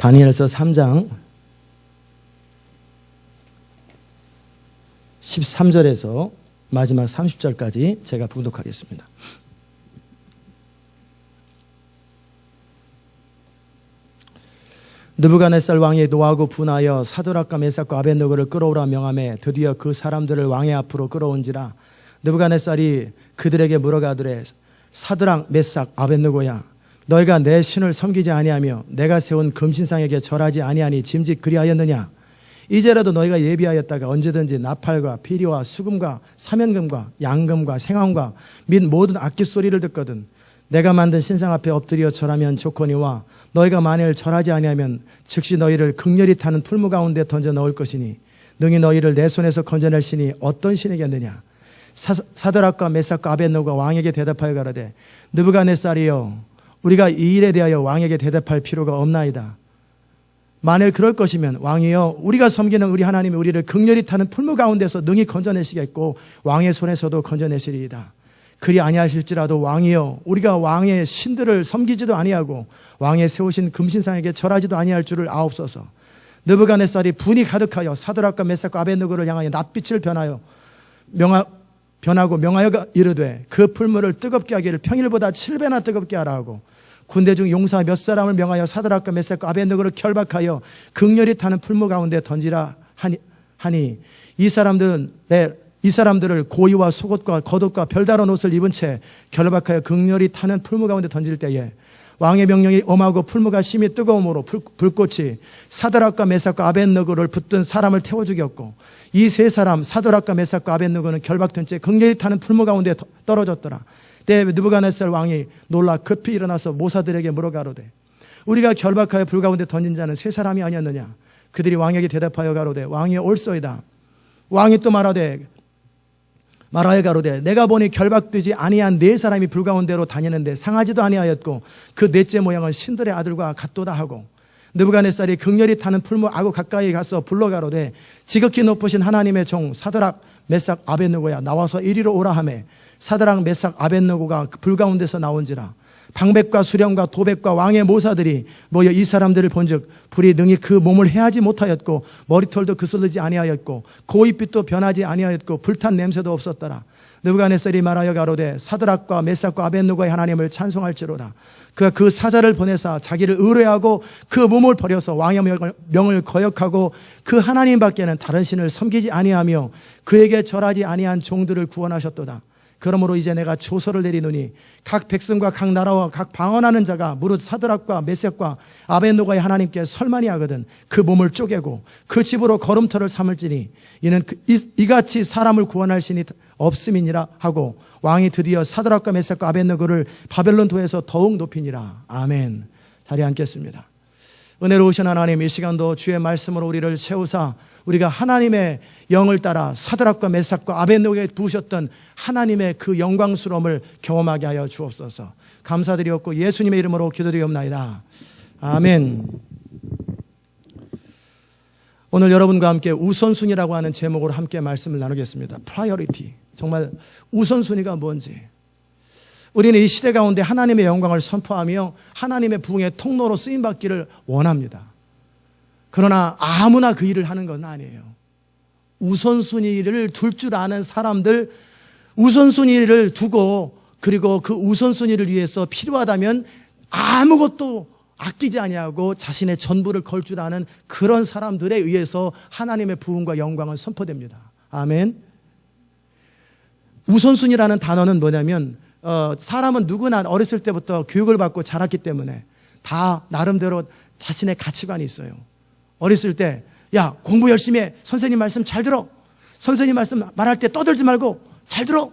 다니엘서 3장 13절에서 마지막 30절까지 제가 봉독하겠습니다. 느부갓네살 왕이 노하고 분하여 사드락과 메삭과 아벳느고를 끌어오라 명하매 드디어 그 사람들을 왕의 앞으로 끌어온지라. 느부갓네살이 그들에게 물어가더래 사드락 메삭 아벳느고야, 너희가 내 신을 섬기지 아니하며 내가 세운 금신상에게 절하지 아니하니 짐짓 그리하였느냐? 이제라도 너희가 예비하였다가 언제든지 나팔과 피리와 수금과 사면금과 양금과 생황과 및 모든 악기 소리를 듣거든 내가 만든 신상 앞에 엎드려 절하면 좋거니와 너희가 만일 절하지 아니하면 즉시 너희를 극렬히 타는 풀무 가운데 던져 넣을 것이니 능히 너희를 내 손에서 건져낼 신이 어떤 신이겠느냐? 사드락과 메삭과 아벳느고가 왕에게 대답하여 가로되 느부갓네살이여, 우리가 이 일에 대하여 왕에게 대답할 필요가 없나이다. 만일 그럴 것이면 왕이여, 우리가 섬기는 우리 하나님이 우리를 극렬히 타는 풀무 가운데서 능히 건져내시겠고 왕의 손에서도 건져내시리이다. 그리 아니하실지라도 왕이여, 우리가 왕의 신들을 섬기지도 아니하고 왕의 세우신 금신상에게 절하지도 아니할 줄을 아옵소서. 느부갓네살이 분이 가득하여 사드락과 메삭과 아벳느고를 향하여 낯빛을 변하고 명하여 이르되 그 풀무를 뜨겁게 하기를 평일보다 7배나 뜨겁게 하라 하고 군대 중 용사 몇 사람을 명하여 사드락과 메삭과 아벳느고를 결박하여 극렬히 타는 풀무 가운데 던지라 하니 이 사람들을 고이와 속옷과 겉옷과 별다른 옷을 입은 채 결박하여 극렬히 타는 풀무 가운데 던질 때에 왕의 명령이 엄하고 풀무가 심히 뜨거움으로 불꽃이 사드락과 메삭과 아벳느고를 붙든 사람을 태워 죽였고 이 세 사람 사드락과 메삭과 아벳느고는 결박된 채 극렬히 타는 풀무 가운데 떨어졌더라. 때에 느부갓네살 왕이 놀라 급히 일어나서 모사들에게 물어가로되 우리가 결박하여 불 가운데 던진 자는 세 사람이 아니었느냐? 그들이 왕에게 대답하여 가로되 왕이여 옳소이다. 왕이 또 말하여 가로되 내가 보니 결박되지 아니한 네 사람이 불 가운데로 다니는데 상하지도 아니하였고 그 넷째 모양은 신들의 아들과 같도다 하고 느부갓네살이 극렬히 타는 풀무 아구 가까이 가서 불러가로되 지극히 높으신 하나님의 종 사드락 메삭 아벳느고야, 나와서 이리로 오라 하매 사드락 메삭 아벳느고가 불 가운데서 나온지라. 방백과 수령과 도백과 왕의 모사들이 모여 이 사람들을 본즉 불이 능히 그 몸을 해하지 못하였고 머리털도 그슬르지 아니하였고 고깃빛도 변하지 아니하였고 불탄 냄새도 없었더라. 느부갓네살이 말하여 가로되 사드락과 메삭과 아벳느고의 하나님을 찬송할지로다. 그가 그 사자를 보내사 자기를 의뢰하고 그 몸을 버려서 왕의 명을 거역하고 그 하나님 밖에는 다른 신을 섬기지 아니하며 그에게 절하지 아니한 종들을 구원하셨도다. 그러므로 이제 내가 조서를 내리노니 각 백성과 각 나라와 각 방언하는 자가 무릇 사드락과 메삭과 아벳느고의 하나님께 설만이 하거든 그 몸을 쪼개고 그 집으로 걸음터를 삼을지니 이는 이같이 사람을 구원할 신이 없음이니라 하고 왕이 드디어 사드락과 메삭과 아벳느고를 바벨론 도에서 더욱 높이니라. 아멘. 자리에 앉겠습니다. 은혜로우신 하나님, 이 시간도 주의 말씀으로 우리를 채우사 우리가 하나님의 영을 따라 사드락과 메삭과 아벳느고에 부으셨던 하나님의 그 영광스러움을 경험하게 하여 주옵소서. 감사드리옵고 예수님의 이름으로 기도드리옵나이다. 아멘. 오늘 여러분과 함께 우선순위라고 하는 제목으로 함께 말씀을 나누겠습니다. 프라이어리티. 정말 우선순위가 뭔지. 우리는 이 시대 가운데 하나님의 영광을 선포하며 하나님의 부흥의 통로로 쓰임받기를 원합니다. 그러나 아무나 그 일을 하는 건 아니에요. 우선순위를 둘 줄 아는 사람들, 우선순위를 두고 그리고 그 우선순위를 위해서 필요하다면 아무것도 아끼지 아니하고 자신의 전부를 걸 줄 아는 그런 사람들에 의해서 하나님의 부흥과 영광은 선포됩니다. 아멘. 우선순위라는 단어는 뭐냐면 사람은 누구나 어렸을 때부터 교육을 받고 자랐기 때문에 다 나름대로 자신의 가치관이 있어요. 어렸을 때 야, 공부 열심히 해. 선생님 말씀 잘 들어. 선생님 말씀 말할 때 떠들지 말고 잘 들어.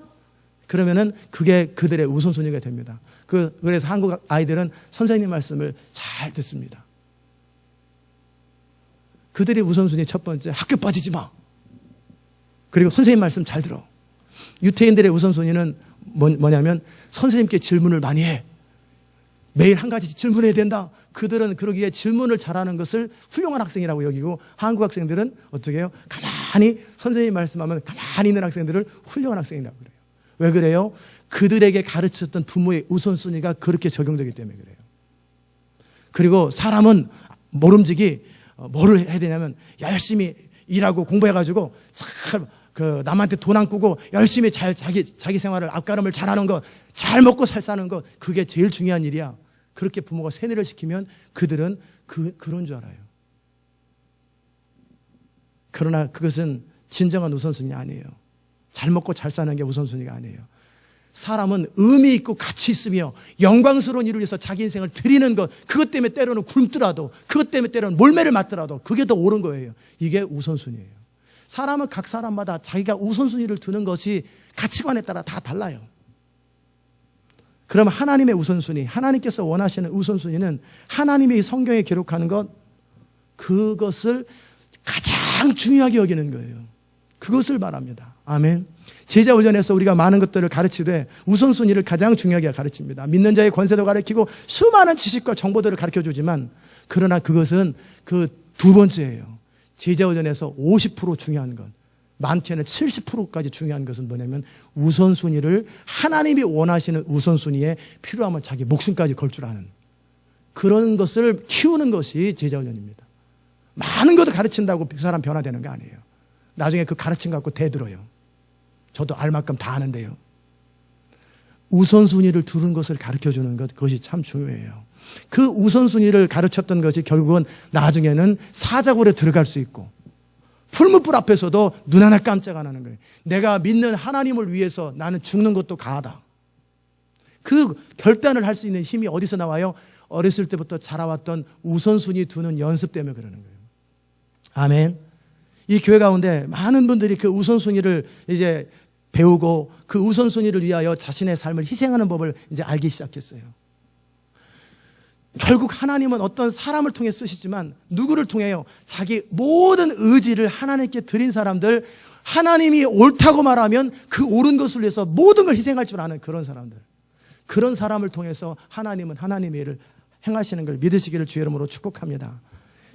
그러면은 그게 그들의 우선순위가 됩니다. 그래서 한국 아이들은 선생님 말씀을 잘 듣습니다. 그들의 우선순위 첫 번째, 학교 빠지지 마. 그리고 선생님 말씀 잘 들어. 유태인들의 우선순위는 뭐냐면 선생님께 질문을 많이 해. 매일 한 가지 질문해야 된다. 그들은 그러기에 질문을 잘하는 것을 훌륭한 학생이라고 여기고 한국 학생들은 어떻게 해요? 가만히 선생님 말씀하면 가만히 있는 학생들을 훌륭한 학생이라고 그래요. 왜 그래요? 그들에게 가르쳤던 부모의 우선순위가 그렇게 적용되기 때문에 그래요. 그리고 사람은 모름지기 뭐를 해야 되냐면 열심히 일하고 공부해가지고 참 남한테 돈 안 꾸고 열심히 잘 자기 생활을 앞가름을 잘하는 거, 잘 먹고 살 사는 거, 그게 제일 중요한 일이야. 그렇게 부모가 세뇌를 시키면 그들은 그런 줄 알아요. 그러나 그것은 진정한 우선순위 아니에요. 잘 먹고 잘 사는 게 우선순위가 아니에요. 사람은 의미 있고 가치 있으며 영광스러운 일을 위해서 자기 인생을 드리는 것, 그것 때문에 때로는 굶더라도, 그것 때문에 때로는 몰매를 맞더라도 그게 더 옳은 거예요. 이게 우선순위예요. 사람은 각 사람마다 자기가 우선순위를 두는 것이 가치관에 따라 다 달라요. 그럼 하나님의 우선순위, 하나님께서 원하시는 우선순위는 하나님이 성경에 기록하는 것, 그것을 가장 중요하게 여기는 거예요. 그것을 말합니다. 아멘. 제자훈련에서 우리가 많은 것들을 가르치되 우선순위를 가장 중요하게 가르칩니다. 믿는 자의 권세도 가르치고 수많은 지식과 정보들을 가르쳐주지만, 그러나 그것은 그 두 번째예요. 제자훈련에서 50% 중요한 것, 많게는 70%까지 중요한 것은 뭐냐면 우선순위를, 하나님이 원하시는 우선순위에 필요하면 자기 목숨까지 걸 줄 아는 그런 것을 키우는 것이 제자훈련입니다. 많은 것을 가르친다고 그 사람 변화되는 거 아니에요. 나중에 그 가르침 갖고 대들어요. 저도 알 만큼 다 아는데요. 우선순위를 두는 것을 가르쳐주는 것, 그것이 참 중요해요. 그 우선순위를 가르쳤던 것이 결국은 나중에는 사자굴에 들어갈 수 있고, 풀무불 앞에서도 눈 하나 깜짝 안 하는 거예요. 내가 믿는 하나님을 위해서 나는 죽는 것도 가하다. 그 결단을 할 수 있는 힘이 어디서 나와요? 어렸을 때부터 자라왔던 우선순위 두는 연습 때문에 그러는 거예요. 아멘. 이 교회 가운데 많은 분들이 그 우선순위를 이제 배우고 그 우선순위를 위하여 자신의 삶을 희생하는 법을 이제 알기 시작했어요. 결국 하나님은 어떤 사람을 통해 쓰시지만 누구를 통해요? 자기 모든 의지를 하나님께 드린 사람들, 하나님이 옳다고 말하면 그 옳은 것을 위해서 모든 걸 희생할 줄 아는 그런 사람들, 그런 사람을 통해서 하나님은 하나님의 일을 행하시는 걸 믿으시기를 주의 이름으로 축복합니다.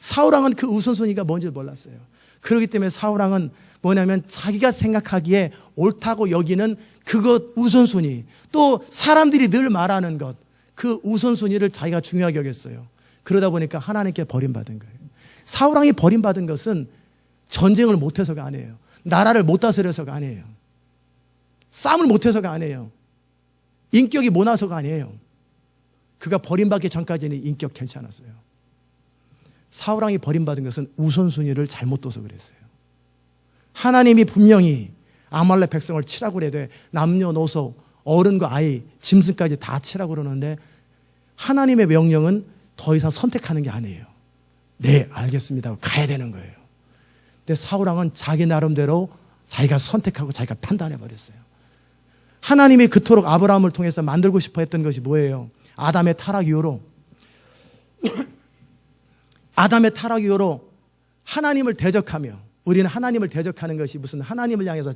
사울왕은 그 우선순위가 뭔지 몰랐어요. 그렇기 때문에 사울왕은 뭐냐면 자기가 생각하기에 옳다고 여기는 그것 우선순위, 또 사람들이 늘 말하는 것, 그 우선순위를 자기가 중요하게 여겼어요. 그러다 보니까 하나님께 버림받은 거예요. 사울왕이 버림받은 것은 전쟁을 못해서가 아니에요. 나라를 못 다스려서가 아니에요. 싸움을 못해서가 아니에요. 인격이 모나서가 아니에요. 그가 버림받기 전까지는 인격 괜찮았어요. 사울왕이 버림받은 것은 우선순위를 잘못 둬서 그랬어요. 하나님이 분명히 아말렉 백성을 치라고 그래도 남녀노소, 어른과 아이, 짐승까지 다 치라고 그러는데 하나님의 명령은 더 이상 선택하는 게 아니에요. 네, 알겠습니다. 가야 되는 거예요. 근데 사울왕은 자기 나름대로 자기가 선택하고 자기가 판단해 버렸어요. 하나님이 그토록 아브라함을 통해서 만들고 싶어 했던 것이 뭐예요? 아담의 타락 이후로 하나님을 대적하며, 우리는 하나님을 대적하는 것이 무슨 하나님을 향해서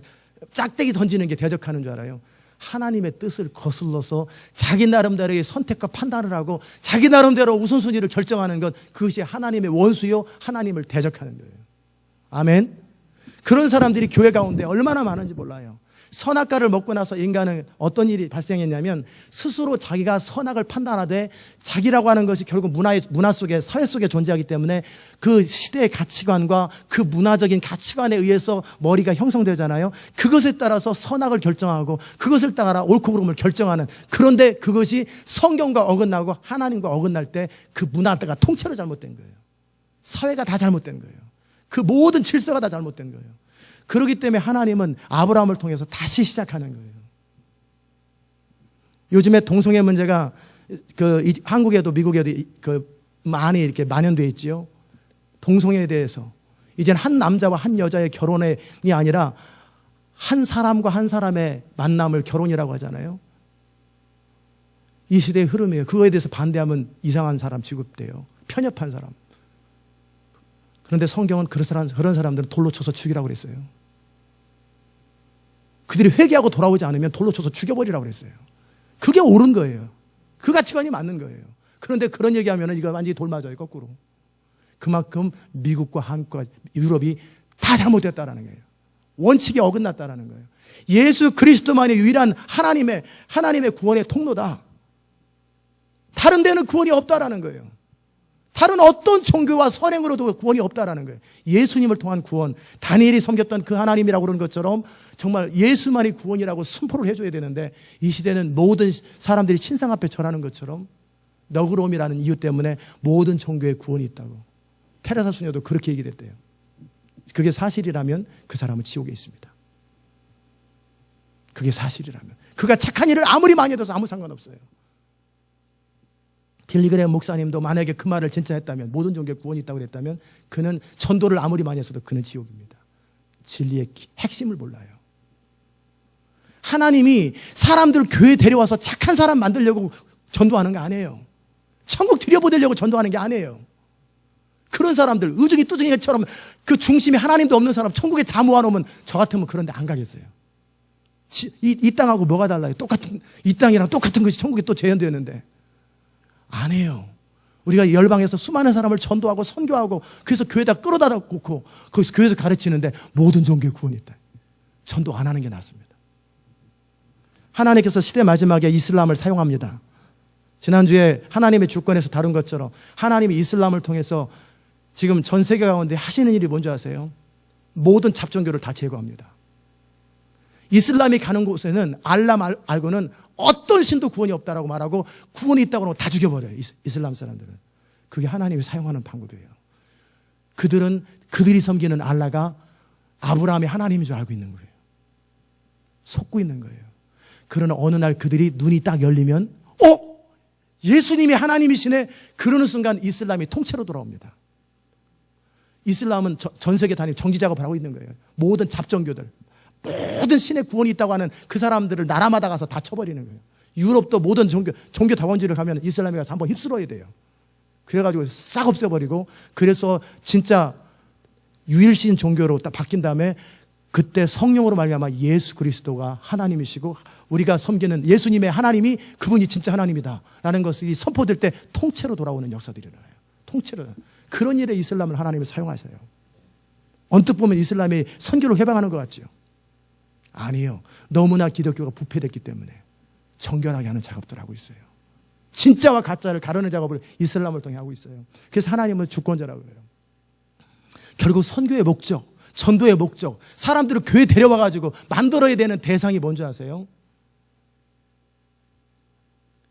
짝대기 던지는 게 대적하는 줄 알아요? 하나님의 뜻을 거슬러서 자기 나름대로의 선택과 판단을 하고 자기 나름대로 우선순위를 결정하는 것, 그것이 하나님의 원수요, 하나님을 대적하는 거예요. 아멘. 그런 사람들이 교회 가운데 얼마나 많은지 몰라요. 선악과를 먹고 나서 인간은 어떤 일이 발생했냐면 스스로 자기가 선악을 판단하되, 자기라고 하는 것이 결국 문화 속에, 사회 속에 존재하기 때문에 그 시대의 가치관과 그 문화적인 가치관에 의해서 머리가 형성되잖아요. 그것에 따라서 선악을 결정하고 그것을 따라 옳고 그름을 결정하는, 그런데 그것이 성경과 어긋나고 하나님과 어긋날 때 그 문화가 통째로 잘못된 거예요. 사회가 다 잘못된 거예요. 그 모든 질서가 다 잘못된 거예요. 그렇기 때문에 하나님은 아브라함을 통해서 다시 시작하는 거예요. 요즘에 동성애 문제가 한국에도 미국에도 많이 이렇게 만연되어 있지요. 동성애에 대해서 이제는 한 남자와 한 여자의 결혼이 아니라 한 사람과 한 사람의 만남을 결혼이라고 하잖아요. 이 시대의 흐름이에요. 그거에 대해서 반대하면 이상한 사람 취급돼요. 편협한 사람. 그런데 성경은 그런 사람들은 돌로 쳐서 죽이라고 그랬어요. 그들이 회개하고 돌아오지 않으면 돌로 쳐서 죽여버리라고 그랬어요. 그게 옳은 거예요. 그 가치관이 맞는 거예요. 그런데 그런 얘기하면 이거 완전히 돌 맞아요, 거꾸로. 그만큼 미국과 한국과 유럽이 다 잘못됐다라는 거예요. 원칙이 어긋났다라는 거예요. 예수 그리스도만이 유일한 하나님의 구원의 통로다. 다른 데는 구원이 없다라는 거예요. 다른 어떤 종교와 선행으로도 구원이 없다라는 거예요. 예수님을 통한 구원, 다니엘이 섬겼던 그 하나님이라고 그러는 것처럼 정말 예수만이 구원이라고 선포를 해줘야 되는데, 이 시대는 모든 사람들이 신상 앞에 절하는 것처럼 너그러움이라는 이유 때문에 모든 종교에 구원이 있다고. 테레사 수녀도 그렇게 얘기했대요. 그게 사실이라면 그 사람은 지옥에 있습니다. 그게 사실이라면. 그가 착한 일을 아무리 많이 해도 아무 상관없어요. 빌리그레임 목사님도 만약에 그 말을 진짜 했다면, 모든 종교에 구원이 있다고 그랬다면, 그는 전도를 아무리 많이 했어도 그는 지옥입니다. 진리의 핵심을 몰라요. 하나님이 사람들을 교회에 데려와서 착한 사람 만들려고 전도하는 게 아니에요. 천국 들여보내려고 전도하는 게 아니에요. 그런 사람들, 의중이 뚜중이처럼 그 중심에 하나님도 없는 사람 천국에 다 모아놓으면 저 같으면 그런 데 안 가겠어요. 이 땅하고 뭐가 달라요? 똑같은, 이 땅이랑 똑같은 것이 천국에 또 재현되었는데. 안 해요. 우리가 열방에서 수많은 사람을 전도하고 선교하고 그래서 교회에다 끌어다 놓고 거기서 교회에서 가르치는데 모든 종교에 구원이 있다. 전도 안 하는 게 낫습니다. 하나님께서 시대 마지막에 이슬람을 사용합니다. 지난주에 하나님의 주권에서 다룬 것처럼 하나님이 이슬람을 통해서 지금 전 세계 가운데 하시는 일이 뭔지 아세요? 모든 잡종교를 다 제거합니다. 이슬람이 가는 곳에는 알라 알고는 어떤 신도 구원이 없다라고 말하고 구원이 있다고 하면 다 죽여버려요. 이슬람 사람들은. 그게 하나님이 사용하는 방법이에요. 그들이 섬기는 알라가 아브라함의 하나님인 줄 알고 있는 거예요. 속고 있는 거예요. 그러나 어느 날 그들이 눈이 딱 열리면 예수님이 하나님이시네. 그러는 순간 이슬람이 통째로 돌아옵니다. 이슬람은 전 세계 단위 정지 작업을 하고 있는 거예요. 모든 잡종교들, 모든 신의 구원이 있다고 하는 그 사람들을 나라마다 가서 다 쳐버리는 거예요. 유럽도 모든 종교 다원지를 가면 이슬람에 가서 한번 휩쓸어야 돼요. 그래가지고 싹 없애버리고, 그래서 진짜 유일신 종교로 딱 바뀐 다음에 그때 성령으로 말미암아 예수 그리스도가 하나님이시고 우리가 섬기는 예수님의 하나님이 그분이 진짜 하나님이다 라는 것이 선포될 때 통째로 돌아오는 역사들이 일어나요. 통째로. 그런 일에 이슬람을 하나님이 사용하세요. 언뜻 보면 이슬람이 선교를 해방하는 것 같죠. 아니요. 너무나 기독교가 부패됐기 때문에 정결하게 하는 작업들을 하고 있어요. 진짜와 가짜를 가르는 작업을 이슬람을 통해 하고 있어요. 그래서 하나님은 주권자라고 그래요. 결국 선교의 목적, 전도의 목적, 사람들을 교회에 데려와가지고 만들어야 되는 대상이 뭔지 아세요?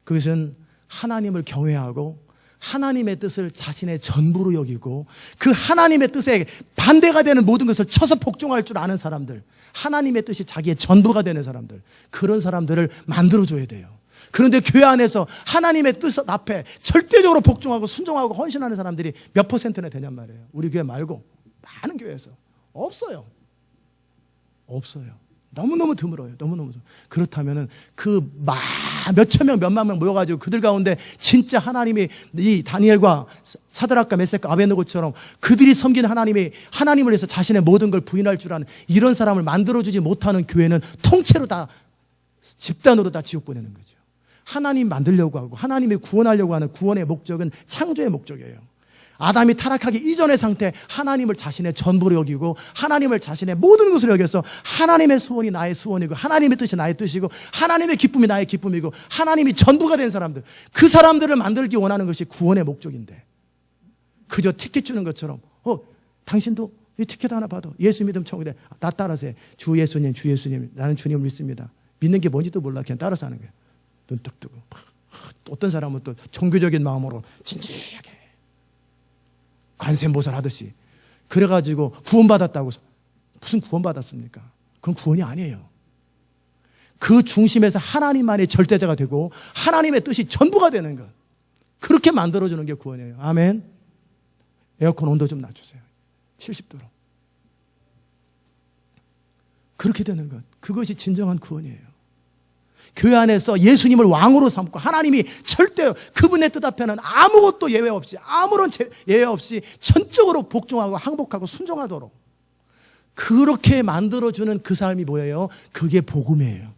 그것은 하나님을 경외하고 하나님의 뜻을 자신의 전부로 여기고 그 하나님의 뜻에 반대가 되는 모든 것을 쳐서 복종할 줄 아는 사람들, 하나님의 뜻이 자기의 전부가 되는 사람들, 그런 사람들을 만들어줘야 돼요. 그런데 교회 안에서 하나님의 뜻 앞에 절대적으로 복종하고 순종하고 헌신하는 사람들이 몇 %나 되냔 말이에요. 우리 교회 말고 많은 교회에서 없어요. 너무너무 드물어요. 너무너무. 그렇다면은 그 몇천 명, 몇만 명 모여가지고 그들 가운데 진짜 하나님이 이 다니엘과 사드락과 메섹과 아벤느고처럼 그들이 섬기는 하나님이 하나님을 위해서 자신의 모든 걸 부인할 줄 아는 이런 사람을 만들어주지 못하는 교회는 통째로 다 집단으로 다 지옥 보내는 거죠. 하나님 만들려고 하고 하나님이 구원하려고 하는 구원의 목적은 창조의 목적이에요. 아담이 타락하기 이전의 상태, 하나님을 자신의 전부로 여기고 하나님을 자신의 모든 것으로 여겨서 하나님의 소원이 나의 소원이고 하나님의 뜻이 나의 뜻이고 하나님의 기쁨이 나의 기쁨이고 하나님이 전부가 된 사람들, 그 사람들을 만들기 원하는 것이 구원의 목적인데 그저 티켓 주는 것처럼 당신도 이 티켓 하나 받아. 예수 믿으면 천국에 나 따라서 해. 주 예수님 나는 주님을 믿습니다. 믿는 게 뭔지도 몰라. 그냥 따라서 하는 거예요. 눈 뚝 뜨고. 어떤 사람은 또 종교적인 마음으로 진지하게 관세음보살 하듯이 그래가지고 구원받았다고. 무슨 구원받았습니까? 그건 구원이 아니에요. 그 중심에서 하나님만이 절대자가 되고 하나님의 뜻이 전부가 되는 것, 그렇게 만들어주는 게 구원이에요. 아멘. 에어컨 온도 좀 낮추세요. 70도로. 그렇게 되는 것, 그것이 진정한 구원이에요. 교회 안에서 예수님을 왕으로 삼고 하나님이 절대 그분의 뜻 앞에는 아무것도 예외 없이, 아무런 예외 없이 전적으로 복종하고 항복하고 순종하도록 그렇게 만들어주는 그 삶이 뭐예요? 그게 복음이에요.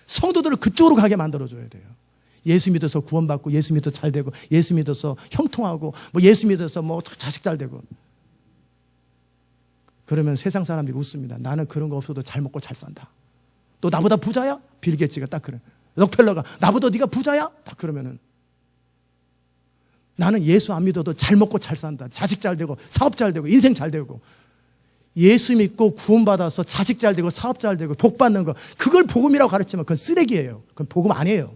성도들을 그쪽으로 가게 만들어줘야 돼요. 예수 믿어서 구원받고 예수 믿어서 잘 되고 예수 믿어서 형통하고 예수 믿어서 자식 잘 되고 그러면 세상 사람들이 웃습니다. 나는 그런 거 없어도 잘 먹고 잘 산다. 또 나보다 부자야? 빌 게이츠가 딱 그래. 록펠러가 나보다 네가 부자야? 딱 그러면은 나는 예수 안 믿어도 잘 먹고 잘 산다. 자식 잘 되고 사업 잘 되고 인생 잘 되고. 예수 믿고 구원받아서 자식 잘 되고 사업 잘 되고 복 받는 거, 그걸 복음이라고 가르치면 그건 쓰레기예요. 그건 복음 아니에요.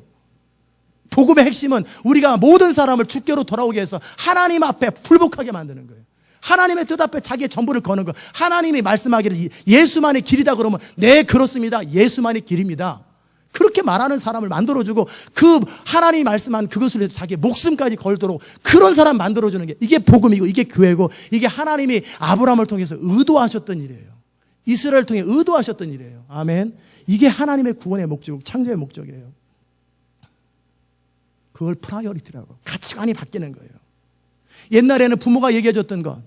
복음의 핵심은 우리가 모든 사람을 주께로 돌아오게 해서 하나님 앞에 불복하게 만드는 거예요. 하나님의 뜻 앞에 자기의 전부를 거는 거. 하나님이 말씀하기를 예수만이 길이다 그러면 네 그렇습니다. 예수만이 길입니다. 그렇게 말하는 사람을 만들어주고 그 하나님이 말씀한 그것을 위해서 자기의 목숨까지 걸도록 그런 사람 만들어주는 게 이게 복음이고 이게 교회고 이게 하나님이 아브라함을 통해서 의도하셨던 일이에요. 이스라엘을 통해 의도하셨던 일이에요. 아멘. 이게 하나님의 구원의 목적, 창조의 목적이에요. 그걸 프라이어리티라고. 가치관이 바뀌는 거예요. 옛날에는 부모가 얘기해줬던 것,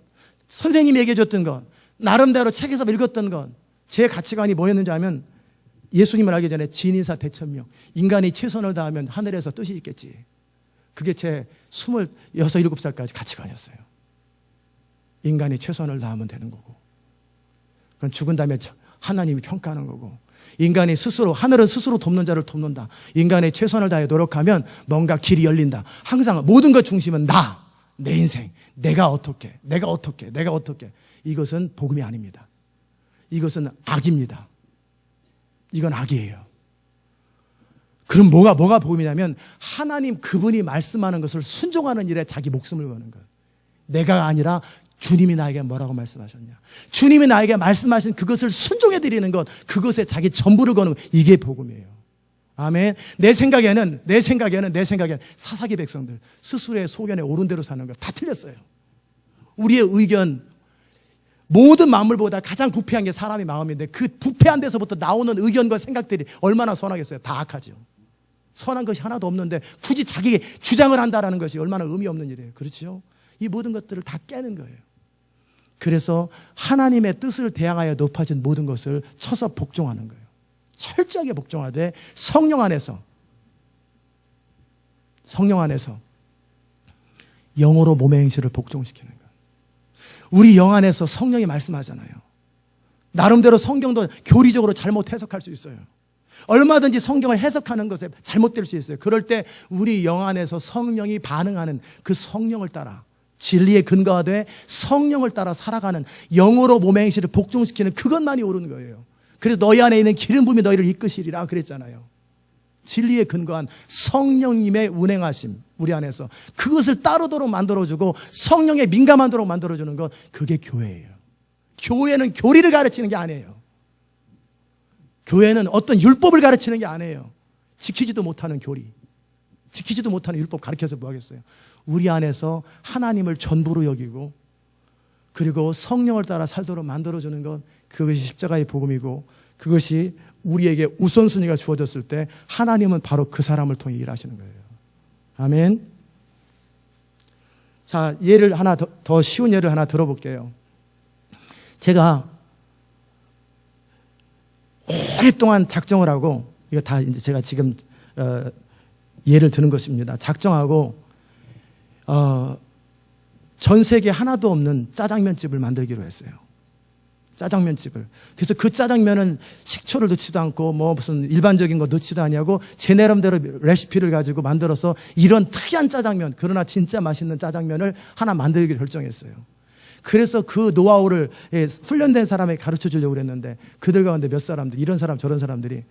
선생님이 얘기해줬던 것, 나름대로 책에서 읽었던 것, 제 가치관이 뭐였는지 하면 예수님을 알기 전에 진인사 대천명, 인간이 최선을 다하면 하늘에서 뜻이 있겠지. 그게 제 26, 7살까지 가치관이었어요. 인간이 최선을 다하면 되는 거고, 그건 죽은 다음에 하나님이 평가하는 거고, 인간이 스스로, 하늘은 스스로 돕는 자를 돕는다. 인간이 최선을 다해 노력하면 뭔가 길이 열린다. 항상 모든 것 중심은 내 인생, 내가 어떻게. 이것은 복음이 아닙니다. 이것은 악입니다. 이건 악이에요. 그럼 뭐가 복음이냐면 하나님 그분이 말씀하는 것을 순종하는 일에 자기 목숨을 거는 거예요. 내가 아니라 주님이 나에게 뭐라고 말씀하셨냐. 주님이 나에게 말씀하신 그것을 순종해 드리는 것, 그것에 자기 전부를 거는 것, 이게 복음이에요. 아멘. 내 생각에는 사사기 백성들 스스로의 소견에 옳은 대로 사는 것 다 틀렸어요. 우리의 의견, 모든 만물보다 가장 부패한 게 사람의 마음인데 그 부패한 데서부터 나오는 의견과 생각들이 얼마나 선하겠어요. 다 악하죠. 선한 것이 하나도 없는데 굳이 자기 주장을 한다는 것이 얼마나 의미 없는 일이에요. 그렇죠? 이 모든 것들을 다 깨는 거예요. 그래서 하나님의 뜻을 대항하여 높아진 모든 것을 쳐서 복종하는 거예요. 철저하게 복종하되 성령 안에서 영으로 몸의 행실을 복종시키는 거예요. 우리 영 안에서 성령이 말씀하잖아요. 나름대로 성경도 교리적으로 잘못 해석할 수 있어요. 얼마든지 성경을 해석하는 것에 잘못될 수 있어요. 그럴 때 우리 영 안에서 성령이 반응하는 그 성령을 따라 진리의 근거가 돼 성령을 따라 살아가는 영으로 몸의 행실을 복종시키는 그것만이 옳은 거예요. 그래서 너희 안에 있는 기름 부음이 너희를 이끄시리라 그랬잖아요. 진리에 근거한 성령님의 운행하심 우리 안에서 그것을 따르도록 만들어주고 성령에 민감하도록 만들어주는 것, 그게 교회예요. 교회는 교리를 가르치는 게 아니에요. 교회는 어떤 율법을 가르치는 게 아니에요. 지키지도 못하는 교리, 지키지도 못하는 율법 가르쳐서 뭐 하겠어요. 우리 안에서 하나님을 전부로 여기고 그리고 성령을 따라 살도록 만들어주는 것, 그것이 십자가의 복음이고 그것이 우리에게 우선순위가 주어졌을 때 하나님은 바로 그 사람을 통해 일하시는 거예요. 아멘. 자, 예를 하나 더 쉬운 예를 하나 들어볼게요. 제가 오랫동안 작정을 하고, 이거 다 이제 제가 지금 예를 드는 것입니다. 작정하고 전 세계 하나도 없는 짜장면집을 만들기로 했어요. 짜장면집을. 그래서 그 짜장면은 식초를 넣지도 않고 뭐 무슨 일반적인 거 넣지도 아니하고 제 나름대로 레시피를 가지고 만들어서 이런 특이한 짜장면, 그러나 진짜 맛있는 짜장면을 하나 만들기로 결정했어요. 그래서 그 노하우를 훈련된 사람에게 가르쳐 주려고 그랬는데 그들 가운데 몇 사람들, 이런 사람 저런 사람들이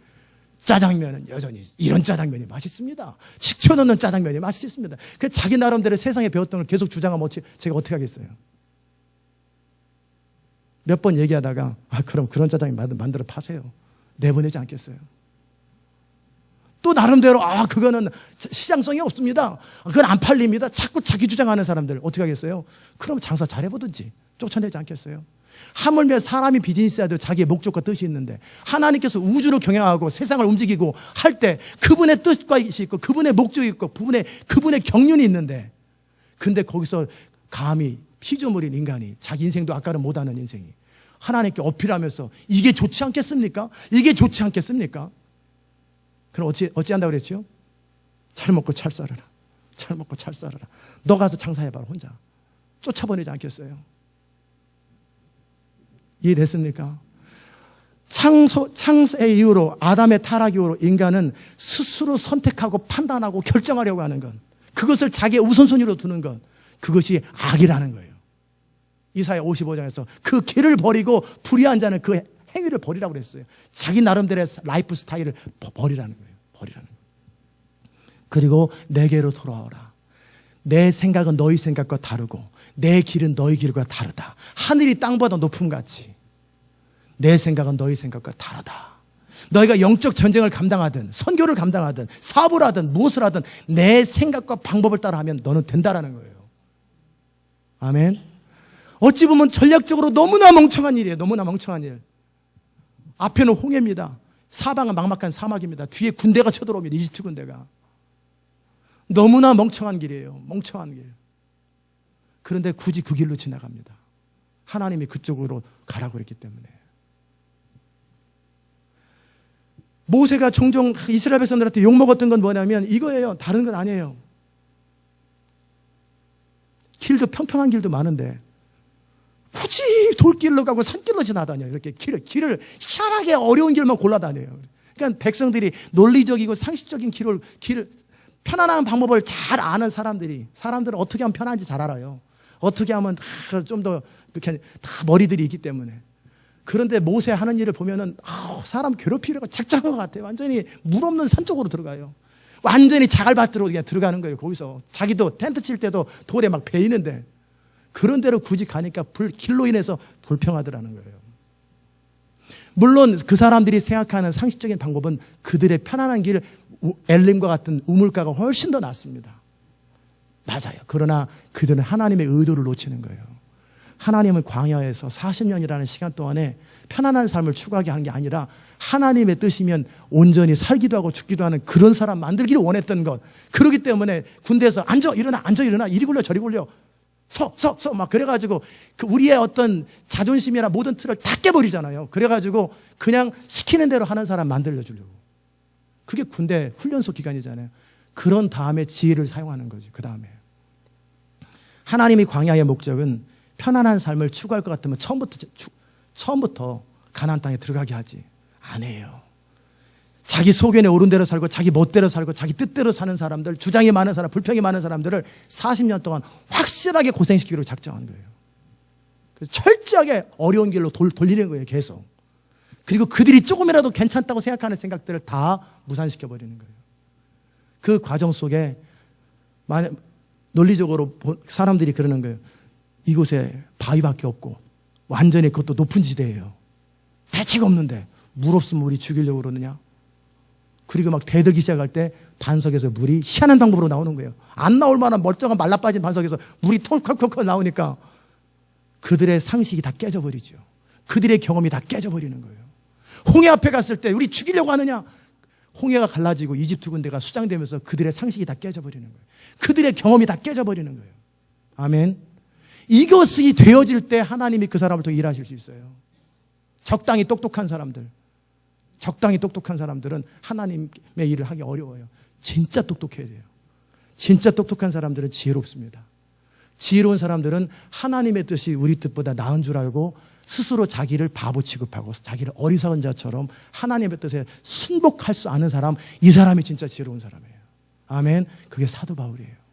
짜장면은 여전히 이런 짜장면이 맛있습니다. 식초 넣는 짜장면이 맛있습니다. 그래서 자기 나름대로 세상에 배웠던 걸 계속 주장하면 제가 어떻게 하겠어요? 몇 번 얘기하다가 그럼 그런 짜장면 만들어 파세요. 내보내지 않겠어요. 또 나름대로 그거는 시장성이 없습니다. 그건 안 팔립니다. 자꾸 자기 주장하는 사람들 어떻게 하겠어요? 그럼 장사 잘해보든지 쫓아내지 않겠어요? 하물며 사람이 비즈니스해야 돼도 자기의 목적과 뜻이 있는데 하나님께서 우주를 경영하고 세상을 움직이고 할 때 그분의 뜻과 있고 그분의 목적이 있고 그분의 경륜이 있는데, 근데 거기서 감히 피조물인 인간이 자기 인생도 아까는 못하는 인생이 하나님께 어필하면서 이게 좋지 않겠습니까? 이게 좋지 않겠습니까? 그럼 어찌한다고 그랬죠? 잘 먹고 잘 살아라. 잘 먹고 잘 살아라. 너 가서 장사해봐라 혼자. 쫓아보내지 않겠어요? 이해됐습니까? 창세 이후로 아담의 타락 이후로 인간은 스스로 선택하고 판단하고 결정하려고 하는 것, 그것을 자기의 우선순위로 두는 것, 그것이 악이라는 거예요. 이사야 55장에서 그 길을 버리고 불의한 자는 그 행위를 버리라고 그랬어요. 자기 나름대로의 라이프 스타일을 버리라는 거예요. 버리라는 거예요. 그리고 내게로 돌아오라. 내 생각은 너희 생각과 다르고 내 길은 너희 길과 다르다. 하늘이 땅보다 높음 같이 내 생각은 너희 생각과 다르다. 너희가 영적 전쟁을 감당하든 선교를 감당하든 사업을 하든 무엇을 하든 내 생각과 방법을 따라하면 너는 된다라는 거예요. 아멘. 어찌 보면 전략적으로 너무나 멍청한 일이에요. 너무나 멍청한 일. 앞에는 홍해입니다. 사방은 막막한 사막입니다. 뒤에 군대가 쳐들어옵니다. 이집트 군대가. 너무나 멍청한 길이에요. 멍청한 길. 그런데 굳이 그 길로 지나갑니다. 하나님이 그쪽으로 가라고 그랬기 때문에. 모세가 종종 이스라엘 백성들한테 욕먹었던 건 뭐냐면 이거예요. 다른 건 아니에요. 길도 평평한 길도 많은데 굳이 돌길로 가고 산길로 지나다녀요. 이렇게 길을 희한하게 어려운 길만 골라다녀요. 그러니까 백성들이 논리적이고 상식적인 길을 편안한 방법을 잘 아는 사람들은 어떻게 하면 편한지 잘 알아요. 어떻게 하면 좀 더 이렇게 다 머리들이 있기 때문에. 그런데 모세 하는 일을 보면은 사람 괴롭히려고 작정한 것 같아요. 완전히 물 없는 산 쪽으로 들어가요. 완전히 자갈밭으로 그냥 들어가는 거예요. 거기서 자기도 텐트 칠 때도 돌에 막 베이는데 그런 데로 굳이 가니까 길로 인해서 불평하더라는 거예요. 물론 그 사람들이 생각하는 상식적인 방법은 그들의 편안한 길 엘림과 같은 우물가가 훨씬 더 낫습니다. 맞아요. 그러나 그들은 하나님의 의도를 놓치는 거예요. 하나님은 광야에서 40년이라는 시간 동안에 편안한 삶을 추구하게 하는 게 아니라 하나님의 뜻이면 온전히 살기도 하고 죽기도 하는 그런 사람 만들기를 원했던 것. 그렇기 때문에 군대에서 앉아 일어나 이리 굴려 저리 굴려 서 막 그래가지고 우리의 어떤 자존심이나 모든 틀을 다 깨버리잖아요. 그래가지고 그냥 시키는 대로 하는 사람 만들어주려고. 그게 군대 훈련소 기간이잖아요. 그런 다음에 지혜를 사용하는 거죠. 그 다음에 하나님이 광야의 목적은 편안한 삶을 추구할 것 같으면 처음부터 가나안 땅에 들어가게 하지 안 해요. 자기 소견에 오른 대로 살고 자기 멋대로 살고 자기 뜻대로 사는 사람들, 주장이 많은 사람, 불평이 많은 사람들을 40년 동안 확실하게 고생시키기로 작정한 거예요. 그래서 철저하게 어려운 길로 돌리는 거예요. 계속. 그리고 그들이 조금이라도 괜찮다고 생각하는 생각들을 다 무산시켜버리는 거예요. 그 과정 속에 논리적으로 사람들이 그러는 거예요. 이곳에 바위밖에 없고 완전히 그것도 높은 지대예요. 대책 없는데 물 없으면 우리 죽이려고 그러느냐. 그리고 막 대들기 시작할 때 반석에서 물이 희한한 방법으로 나오는 거예요. 안 나올 만한 멀쩡한 말라빠진 반석에서 물이 털컥털컥 나오니까 그들의 상식이 다 깨져버리죠. 그들의 경험이 다 깨져버리는 거예요. 홍해 앞에 갔을 때 우리 죽이려고 하느냐. 홍해가 갈라지고 이집트 군대가 수장되면서 그들의 상식이 다 깨져버리는 거예요. 그들의 경험이 다 깨져버리는 거예요. 아멘. 이것이 되어질 때 하나님이 그 사람을 통해 일하실 수 있어요. 적당히 똑똑한 사람들은 하나님의 일을 하기 어려워요. 진짜 똑똑해야 돼요. 진짜 똑똑한 사람들은 지혜롭습니다. 지혜로운 사람들은 하나님의 뜻이 우리 뜻보다 나은 줄 알고 스스로 자기를 바보 취급하고 자기를 어리석은 자처럼 하나님의 뜻에 순복할 수 아는 사람, 이 사람이 진짜 지혜로운 사람이에요. 아멘. 그게 사도 바울이에요.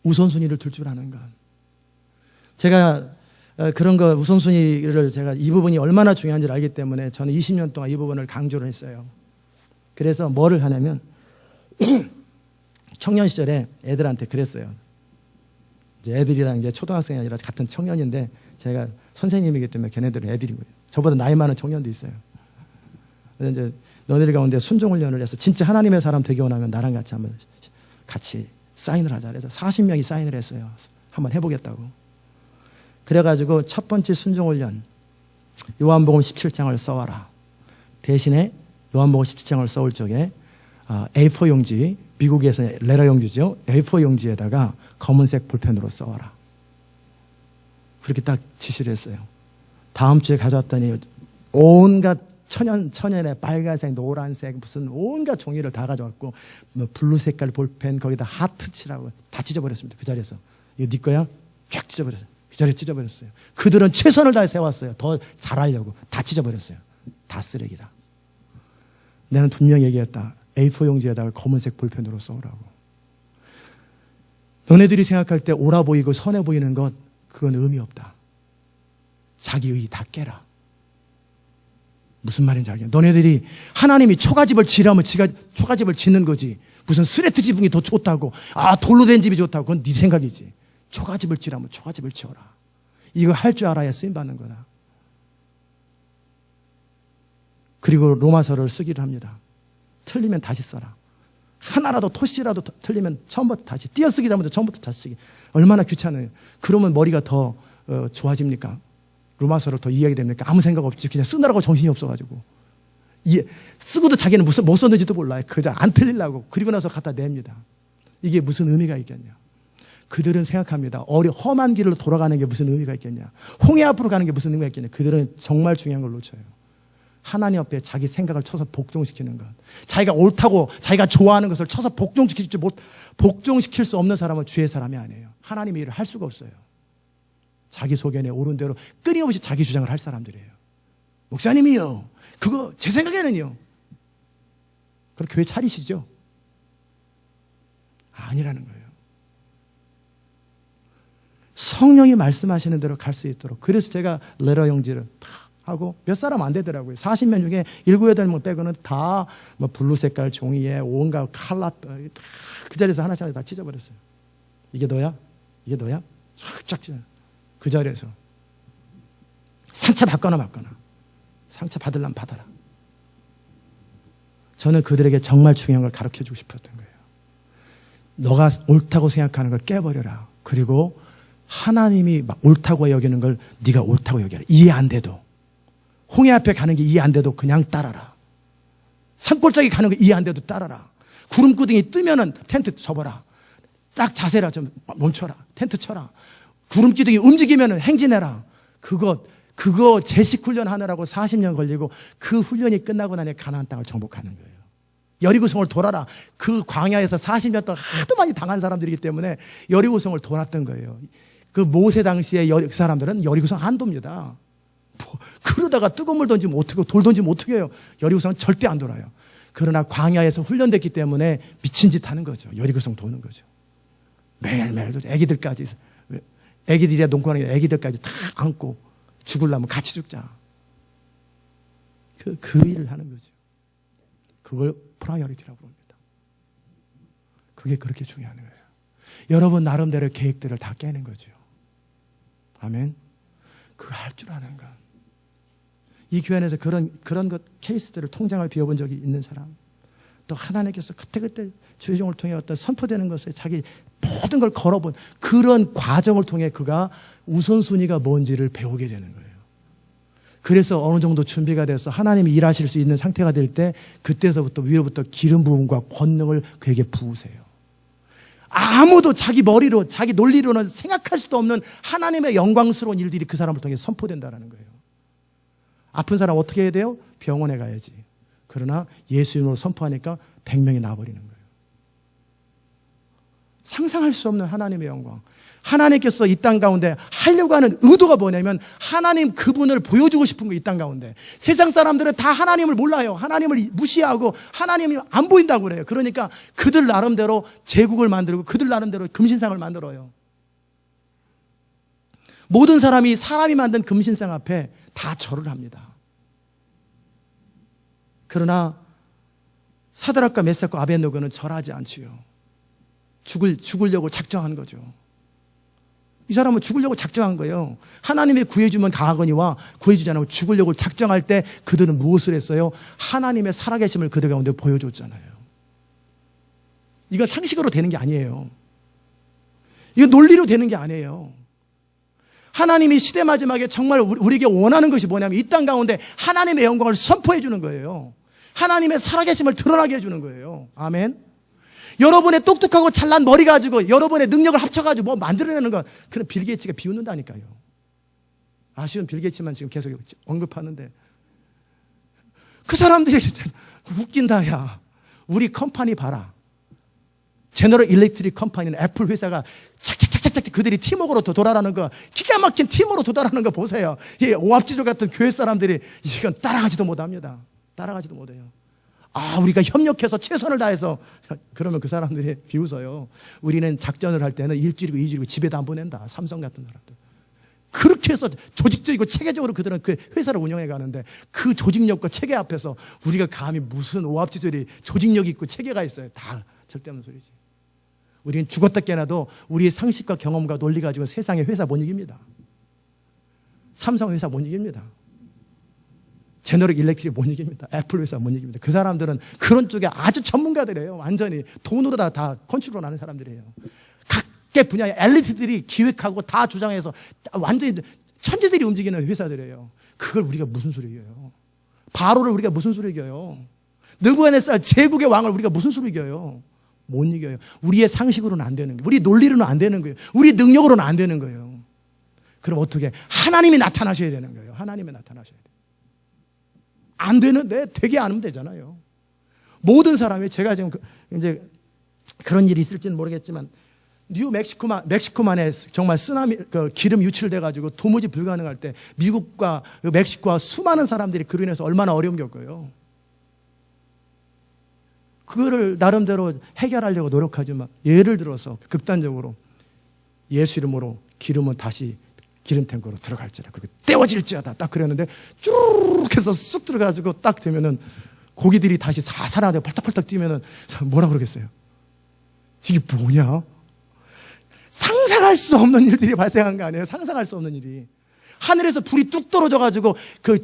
우선순위를 둘 줄 아는 것. 제가 그런 거 우선순위를 제가 이 부분이 얼마나 중요한지를 알기 때문에 저는 20년 동안 이 부분을 강조를 했어요. 그래서 뭐를 하냐면 청년 시절에 애들한테 그랬어요. 이제 애들이라는 게 초등학생이 아니라 같은 청년인데 제가 선생님이기 때문에 걔네들은 애들이고요. 저보다 나이 많은 청년도 있어요. 그래서 이제 너희들 가운데 순종훈련을 해서 진짜 하나님의 사람 되기 원하면 나랑 같이 한번 같이 사인을 하자. 그래서 40명이 사인을 했어요. 한번 해보겠다고. 그래가지고 첫 번째 순종훈련 요한복음 17장을 써와라. 대신에 요한복음 17장을 써올 적에 A4 용지, 미국에서 레러 용지죠. A4 용지에다가 검은색 볼펜으로 써와라. 그렇게 딱 지시를 했어요. 다음 주에 가져왔더니 온갖 천연의 빨간색, 노란색, 무슨 온갖 종이를 다 가져왔고, 뭐 블루 색깔 볼펜, 거기다 하트 칠하고 다 찢어버렸습니다. 그 자리에서. 이거 네 거야? 쫙 찢어버렸어요. 그 자리에 찢어버렸어요. 그들은 최선을 다해 세웠어요. 더 잘하려고. 다 찢어버렸어요. 다 쓰레기다. 나는 분명히 얘기했다. A4 용지에다가 검은색 볼펜으로 써오라고. 너네들이 생각할 때 옳아 보이고 선해 보이는 것, 그건 의미 없다. 자기의 다 깨라. 무슨 말인지 알겠냐? 너네들이 하나님이 초가집을 지으라면 초가집을 짓는 거지. 무슨 스레트 지붕이 더 좋다고, 돌로 된 집이 좋다고, 그건 네 생각이지. 초가집을 지으라면 초가집을 지어라. 이거 할 줄 알아야 쓰임받는 거다. 그리고 로마서를 쓰기를 합니다. 틀리면 다시 써라. 하나라도 토시라도 틀리면 처음부터 다시, 띄어쓰기 잘못해 처음부터 다시 쓰기. 얼마나 귀찮아요. 그러면 머리가 더 좋아집니까? 로마서를 더 이해하게 됩니까? 아무 생각 없지. 그냥 쓰느라고 정신이 없어가지고. 쓰고도 자기는 무슨 못 썼는지도 몰라요. 그저 안 틀리려고. 그리고 나서 갖다 냅니다. 이게 무슨 의미가 있겠냐? 그들은 생각합니다. 험한 길로 돌아가는 게 무슨 의미가 있겠냐? 홍해 앞으로 가는 게 무슨 의미가 있겠냐? 그들은 정말 중요한 걸 놓쳐요. 하나님 앞에 자기 생각을 쳐서 복종시키는 것. 자기가 옳다고 자기가 좋아하는 것을 쳐서 복종시킬 수 없는 사람은 주의 사람이 아니에요. 하나님의 일을 할 수가 없어요. 자기 소견에 옳은 대로 끊임없이 자기 주장을 할 사람들이에요. 목사님이요, 그거 제 생각에는요. 그럼 교회 차리시죠? 아니라는 거예요. 성령이 말씀하시는 대로 갈 수 있도록. 그래서 제가 레터 용지를 다 하고, 몇 사람 안 되더라고요. 40명 중에 7, 8명 빼고는 다 블루 색깔 종이에 온갖 칼라, 그 자리에서 하나씩 다 찢어버렸어요. 이게 너야? 이게 너야? 쫙 찢어. 그 자리에서 상처 받거나 상처 받으려면 받아라. 저는 그들에게 정말 중요한 걸 가르쳐주고 싶었던 거예요. 너가 옳다고 생각하는 걸 깨버려라. 그리고 하나님이 옳다고 여기는 걸 네가 옳다고 여겨라. 이해 안 돼도, 홍해 앞에 가는 게 이해 안 돼도 그냥 따라라. 산골짜기 가는 거 이해 안 돼도 따라라. 구름구덩이 뜨면은 텐트 접어라. 딱 자세라. 좀 멈춰라. 텐트 쳐라. 구름기둥이 움직이면 행진해라. 그거 제식 훈련 하느라고 40년 걸리고, 그 훈련이 끝나고 나니 가나안 땅을 정복하는 거예요. 여리고성을 돌아라. 그 광야에서 40년 동안 하도 많이 당한 사람들이기 때문에 여리고성을 돌았던 거예요. 그 모세 당시에 그 사람들은 여리고성 한도입니다. 그러다가 뜨거운 물 던지면 어떻게, 돌 던지면 어떻게 해요? 여리고성은 절대 안 돌아요. 그러나 광야에서 훈련됐기 때문에 미친 짓 하는 거죠. 여리고성 도는 거죠. 매일매일 애기들이야 농구하는 애기들까지 다 안고, 죽으려면 같이 죽자. 그 일을 하는 거죠. 그걸 프라이어리티라고 합니다. 그게 그렇게 중요한 거예요. 여러분 나름대로 계획들을 다 깨는 거죠. 아멘. 그거 할 줄 아는 것. 이 교회 안에서 그런 것 케이스들을 통장을 비워본 적이 있는 사람, 또 하나님께서 그때 주의종을 통해 어떤 선포되는 것에 자기 모든 걸 걸어본 그런 과정을 통해 그가 우선순위가 뭔지를 배우게 되는 거예요. 그래서 어느 정도 준비가 돼서 하나님이 일하실 수 있는 상태가 될 때, 그때서부터 위로부터 기름 부음과 권능을 그에게 부으세요. 아무도 자기 머리로, 자기 논리로는 생각할 수도 없는 하나님의 영광스러운 일들이 그 사람을 통해 선포된다는 거예요. 아픈 사람 어떻게 해야 돼요? 병원에 가야지. 그러나 예수 이름으로 선포하니까 100명이 나아버리는 거예요. 상상할 수 없는 하나님의 영광. 하나님께서 이 땅 가운데 하려고 하는 의도가 뭐냐면, 하나님 그분을 보여주고 싶은 거예요. 이 땅 가운데 세상 사람들은 다 하나님을 몰라요. 하나님을 무시하고 하나님이 안 보인다고 그래요. 그러니까 그들 나름대로 제국을 만들고 그들 나름대로 금신상을 만들어요. 모든 사람이 만든 금신상 앞에 다 절을 합니다. 그러나 사드락과 메삭과 아벳느고는 절하지 않지요. 죽으려고 작정한 거죠. 이 사람은 죽으려고 작정한 거예요. 하나님이 구해주면 강하거니와 구해주지 않으면 죽으려고 작정할 때 그들은 무엇을 했어요? 하나님의 살아계심을 그들 가운데 보여줬잖아요. 이건 상식으로 되는 게 아니에요. 이건 논리로 되는 게 아니에요. 하나님이 시대 마지막에 정말 우리에게 원하는 것이 뭐냐면, 이 땅 가운데 하나님의 영광을 선포해 주는 거예요. 하나님의 살아계심을 드러나게 해주는 거예요. 아멘. 여러분의 똑똑하고 잘난 머리 가지고 여러분의 능력을 합쳐가지고 뭐 만들어내는 건, 그런 빌 게이츠가 비웃는다니까요. 아쉬운 빌 게이츠만 지금 계속 언급하는데, 그 사람들이 웃긴다. 야, 우리 컴퍼니 봐라. 제너럴 일렉트릭 컴퍼니는 애플 회사가 착착착착 그들이 팀워크로 도달하는 거, 기가 막힌 팀으로 도달하는 거 보세요. 이 오합지졸 같은 교회 사람들이 이건 따라가지도 못합니다. 따라가지도 못해요. 우리가 협력해서 최선을 다해서. 그러면 그 사람들이 비웃어요. 우리는 작전을 할 때는 일주일이고 2주일이고 집에도 안 보낸다. 삼성 같은 사람들. 그렇게 해서 조직적이고 체계적으로 그들은 그 회사를 운영해 가는데, 그 조직력과 체계 앞에서 우리가 감히 무슨 오합지졸이 조직력이 있고 체계가 있어요. 다 절대 없는 소리지. 우리는 죽었다 깨어나도 우리의 상식과 경험과 논리 가지고 세상의 회사 못 이깁니다. 삼성 회사 못 이깁니다. 제너럴 일렉트릭 못 이깁니다. 애플 회사 못 이깁니다. 그 사람들은 그런 쪽에 아주 전문가들이에요. 완전히 돈으로 다 컨트롤하는 사람들이에요. 각계 분야의 엘리트들이 기획하고 다 주장해서 완전히 천재들이 움직이는 회사들이에요. 그걸 우리가 무슨 수로 이겨요? 바로를 우리가 무슨 수로 이겨요? 느부갓네살 제국의 왕을 우리가 무슨 수로 이겨요? 못 이겨요. 우리의 상식으로는 안 되는 거예요. 우리 논리로는 안 되는 거예요. 우리 능력으로는 안 되는 거예요. 그럼 어떻게? 하나님이 나타나셔야 되는 거예요. 하나님이 나타나셔야 돼요. 안 되는데 되게 안 하면 되잖아요. 모든 사람이, 제가 지금 이제 그런 일이 있을지는 모르겠지만, 멕시코만에 정말 쓰나미, 기름 유출돼가지고 도무지 불가능할 때 미국과 멕시코와 수많은 사람들이 그로 인해서 얼마나 어려움 겪어요. 그거를 나름대로 해결하려고 노력하지만, 예를 들어서 극단적으로 예수 이름으로 기름은 다시 기름 탱크로 들어갈지라, 그리고 떼워질지어다 딱 그랬는데 쭈르륵 해서 쑥 들어가지고 딱 되면은 고기들이 다시 사살하고 펄떡펄떡 뛰면은 뭐라 그러겠어요? 이게 뭐냐? 상상할 수 없는 일들이 발생한 거 아니에요? 상상할 수 없는 일이. 하늘에서 불이 뚝 떨어져가지고 그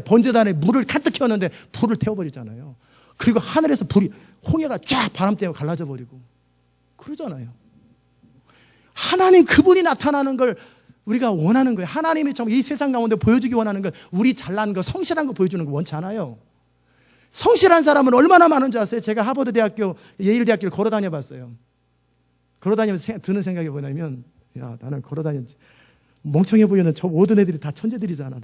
번제단에 물을 가득 켜는데 불을 태워버리잖아요. 그리고 하늘에서 불이, 홍해가 쫙 바람 때문에 갈라져 버리고 그러잖아요. 하나님 그분이 나타나는 걸 우리가 원하는 거예요. 하나님이 정말 이 세상 가운데 보여주기 원하는 건 우리 잘난 거, 성실한 거 보여주는 거 원치 않아요. 성실한 사람은 얼마나 많은 줄 아세요? 제가 하버드 대학교, 예일 대학교를 걸어 다녀 봤어요. 걸어 다니면서 드는 생각이 뭐냐면, 야, 나는 걸어 다니지. 멍청해 보이는 저 모든 애들이 다 천재들이잖아.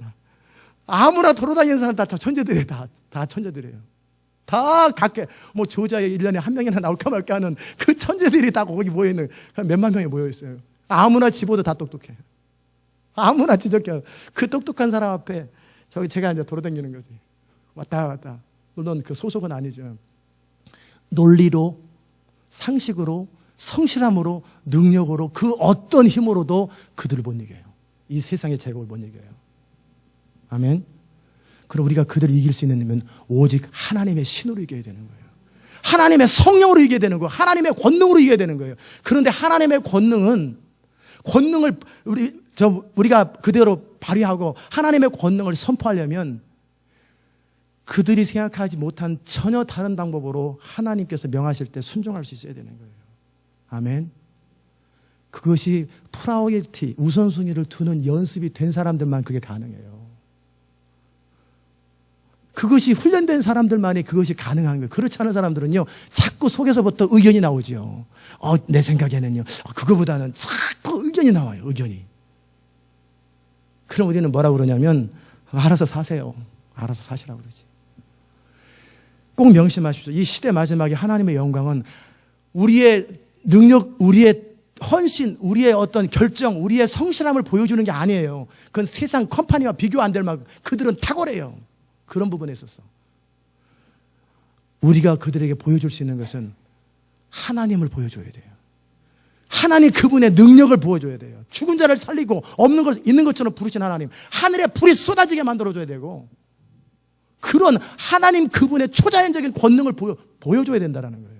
아무나 돌아다니는 사람 다 천재들이에요. 다 천재들이에요. 다 각계, 조자에 1년에 한 명이나 나올까 말까 하는 그 천재들이 다 거기 모여있는, 몇만 명이 모여있어요. 아무나 집어도 다 똑똑해. 아무나 지적해. 그 똑똑한 사람 앞에 제가 이제 돌아다니는 거지. 왔다 갔다. 물론 그 소속은 아니죠. 논리로, 상식으로, 성실함으로, 능력으로, 그 어떤 힘으로도 그들을 못 이겨요. 이 세상의 제국을 못 이겨요. 아멘. 그럼 우리가 그들을 이길 수 있는 힘은 오직 하나님의 신으로 이겨야 되는 거예요. 하나님의 성령으로 이겨야 되는 거예요. 하나님의 권능으로 이겨야 되는 거예요. 그런데 하나님의 권능을 우리가 그대로 발휘하고 하나님의 권능을 선포하려면 그들이 생각하지 못한 전혀 다른 방법으로 하나님께서 명하실 때 순종할 수 있어야 되는 거예요. 아멘. 그것이 프라이어리티, 우선순위를 두는 연습이 된 사람들만 그게 가능해요. 그것이 훈련된 사람들만이 그것이 가능한 거예요. 그렇지 않은 사람들은요, 자꾸 속에서부터 의견이 나오죠. 내 생각에는요, 그거보다는 자꾸 의견이 나와요. 의견이. 그럼 우리는 뭐라고 그러냐면, 알아서 사세요. 알아서 사시라고 그러지. 꼭 명심하십시오. 이 시대 마지막에 하나님의 영광은 우리의 능력, 우리의 헌신, 우리의 어떤 결정, 우리의 성실함을 보여주는 게 아니에요. 그건 세상 컴퍼니와 비교 안 될 만큼 그들은 탁월해요. 그런 부분에 있어서 우리가 그들에게 보여줄 수 있는 것은 하나님을 보여줘야 돼요. 하나님 그분의 능력을 보여줘야 돼요. 죽은 자를 살리고 없는 걸 있는 것처럼 부르신 하나님, 하늘에 불이 쏟아지게 만들어줘야 되고, 그런 하나님 그분의 초자연적인 권능을 보여줘야 된다는 거예요.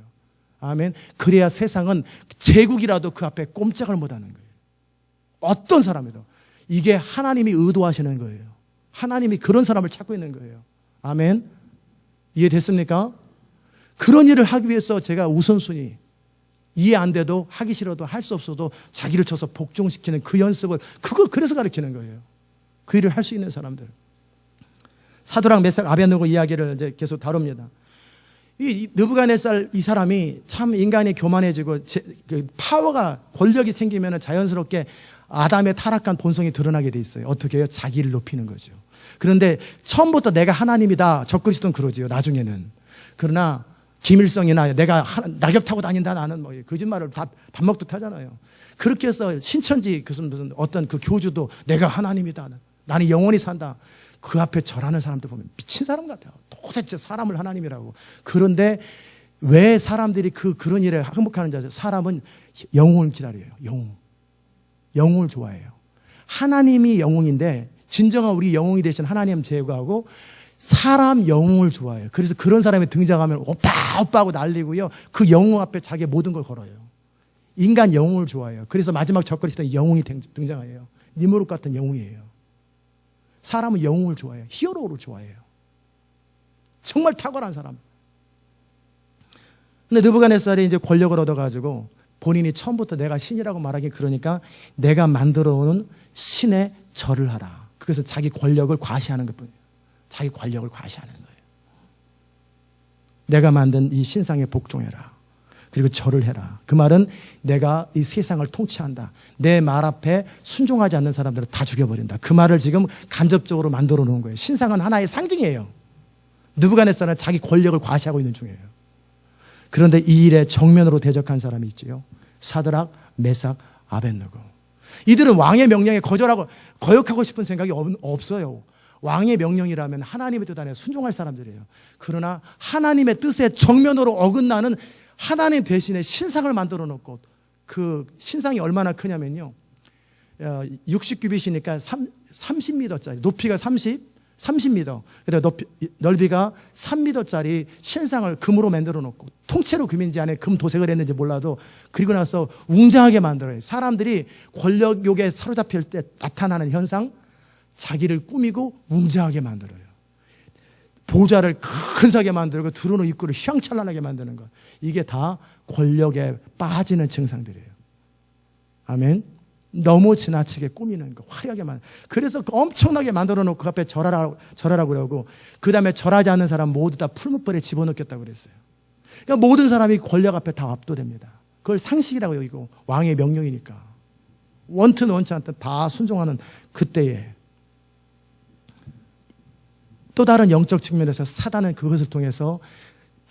아멘. 그래야 세상은 제국이라도 그 앞에 꼼짝을 못하는 거예요. 어떤 사람이도. 이게 하나님이 의도하시는 거예요. 하나님이 그런 사람을 찾고 있는 거예요. 아멘. 이해됐습니까? 그런 일을 하기 위해서 제가 우선순위, 이해 안 돼도 하기 싫어도 할 수 없어도 자기를 쳐서 복종시키는 그 연습을, 그래서 가르치는 거예요. 그 일을 할 수 있는 사람들. 사드락, 메삭, 아벤느고 이야기를 이제 계속 다룹니다. 이 느부갓네살 이 사람이 참 인간이 교만해지고 그 파워가, 권력이 생기면 자연스럽게 아담의 타락한 본성이 드러나게 돼 있어요. 어떻게 해요? 자기를 높이는 거죠. 그런데 처음부터 내가 하나님이다. 적그리스도는 그러지요. 나중에는. 그러나 김일성이나 내가 낙엽 타고 다닌다, 나는 거짓말을 밥 먹듯 하잖아요. 그렇게 해서 신천지 무슨 어떤 그 교주도 내가 하나님이다. 나는 영원히 산다. 그 앞에 절하는 사람들 보면 미친 사람 같아요. 도대체 사람을 하나님이라고. 그런데 왜 사람들이 그런 일에 행복하는지 아세요? 사람은 영웅을 기다려요. 영웅을 좋아해요. 하나님이 영웅인데 진정한 우리 영웅이 되신 하나님 제거하고 사람 영웅을 좋아해요. 그래서 그런 사람이 등장하면 오빠 하고 난리고요. 그 영웅 앞에 자기의 모든 걸 걸어요. 인간 영웅을 좋아해요. 그래서 마지막 적그리스 때 영웅이 등장해요. 니무롯 같은 영웅이에요. 사람은 영웅을 좋아해요. 히어로를 좋아해요. 정말 탁월한 사람. 근데 느부갓네살이 이제 권력을 얻어가지고 본인이 처음부터 내가 신이라고 말하기 그러니까 내가 만들어 오는 신에 절을 하라. 그래서 자기 권력을 과시하는 것뿐이에요. 자기 권력을 과시하는 거예요. 내가 만든 이 신상에 복종해라. 그리고 절을 해라. 그 말은 내가 이 세상을 통치한다. 내 말 앞에 순종하지 않는 사람들을 다 죽여버린다. 그 말을 지금 간접적으로 만들어 놓은 거예요. 신상은 하나의 상징이에요. 느부갓네살은 자기 권력을 과시하고 있는 중이에요. 그런데 이 일에 정면으로 대적한 사람이 있지요. 사드락, 메삭, 아벳느고. 이들은 왕의 명령에 거역하고 싶은 생각이 없어요. 왕의 명령이라면 하나님의 뜻 안에 순종할 사람들이에요. 그러나 하나님의 뜻에 정면으로 어긋나는 하나님 대신에 신상을 만들어 놓고 그 신상이 얼마나 크냐면요. 60규빗이니까 30m짜리, 높이가 30m, 넓이가 3m짜리 신상을 금으로 만들어 놓고 통째로 금인지 안에 금 도색을 했는지 몰라도 그리고 나서 웅장하게 만들어요. 사람들이 권력욕에 사로잡힐 때 나타나는 현상, 자기를 꾸미고 웅장하게 만들어요. 보좌를 근사하게 만들고 들어오는 입구를 휘황찬란하게 만드는 것. 이게 다 권력에 빠지는 증상들이에요. 아멘. 너무 지나치게 꾸미는 거, 화려하게 그래서 엄청나게 만들어 놓고 그 앞에 절하라고 그러고 그 다음에 절하지 않는 사람 모두 다 풀무불에 집어넣겠다고 그랬어요. 그러니까 모든 사람이 권력 앞에 다 압도됩니다. 그걸 상식이라고 여기고 왕의 명령이니까 원튼 원치 않든 다 순종하는 그때에 또 다른 영적 측면에서 사단은 그것을 통해서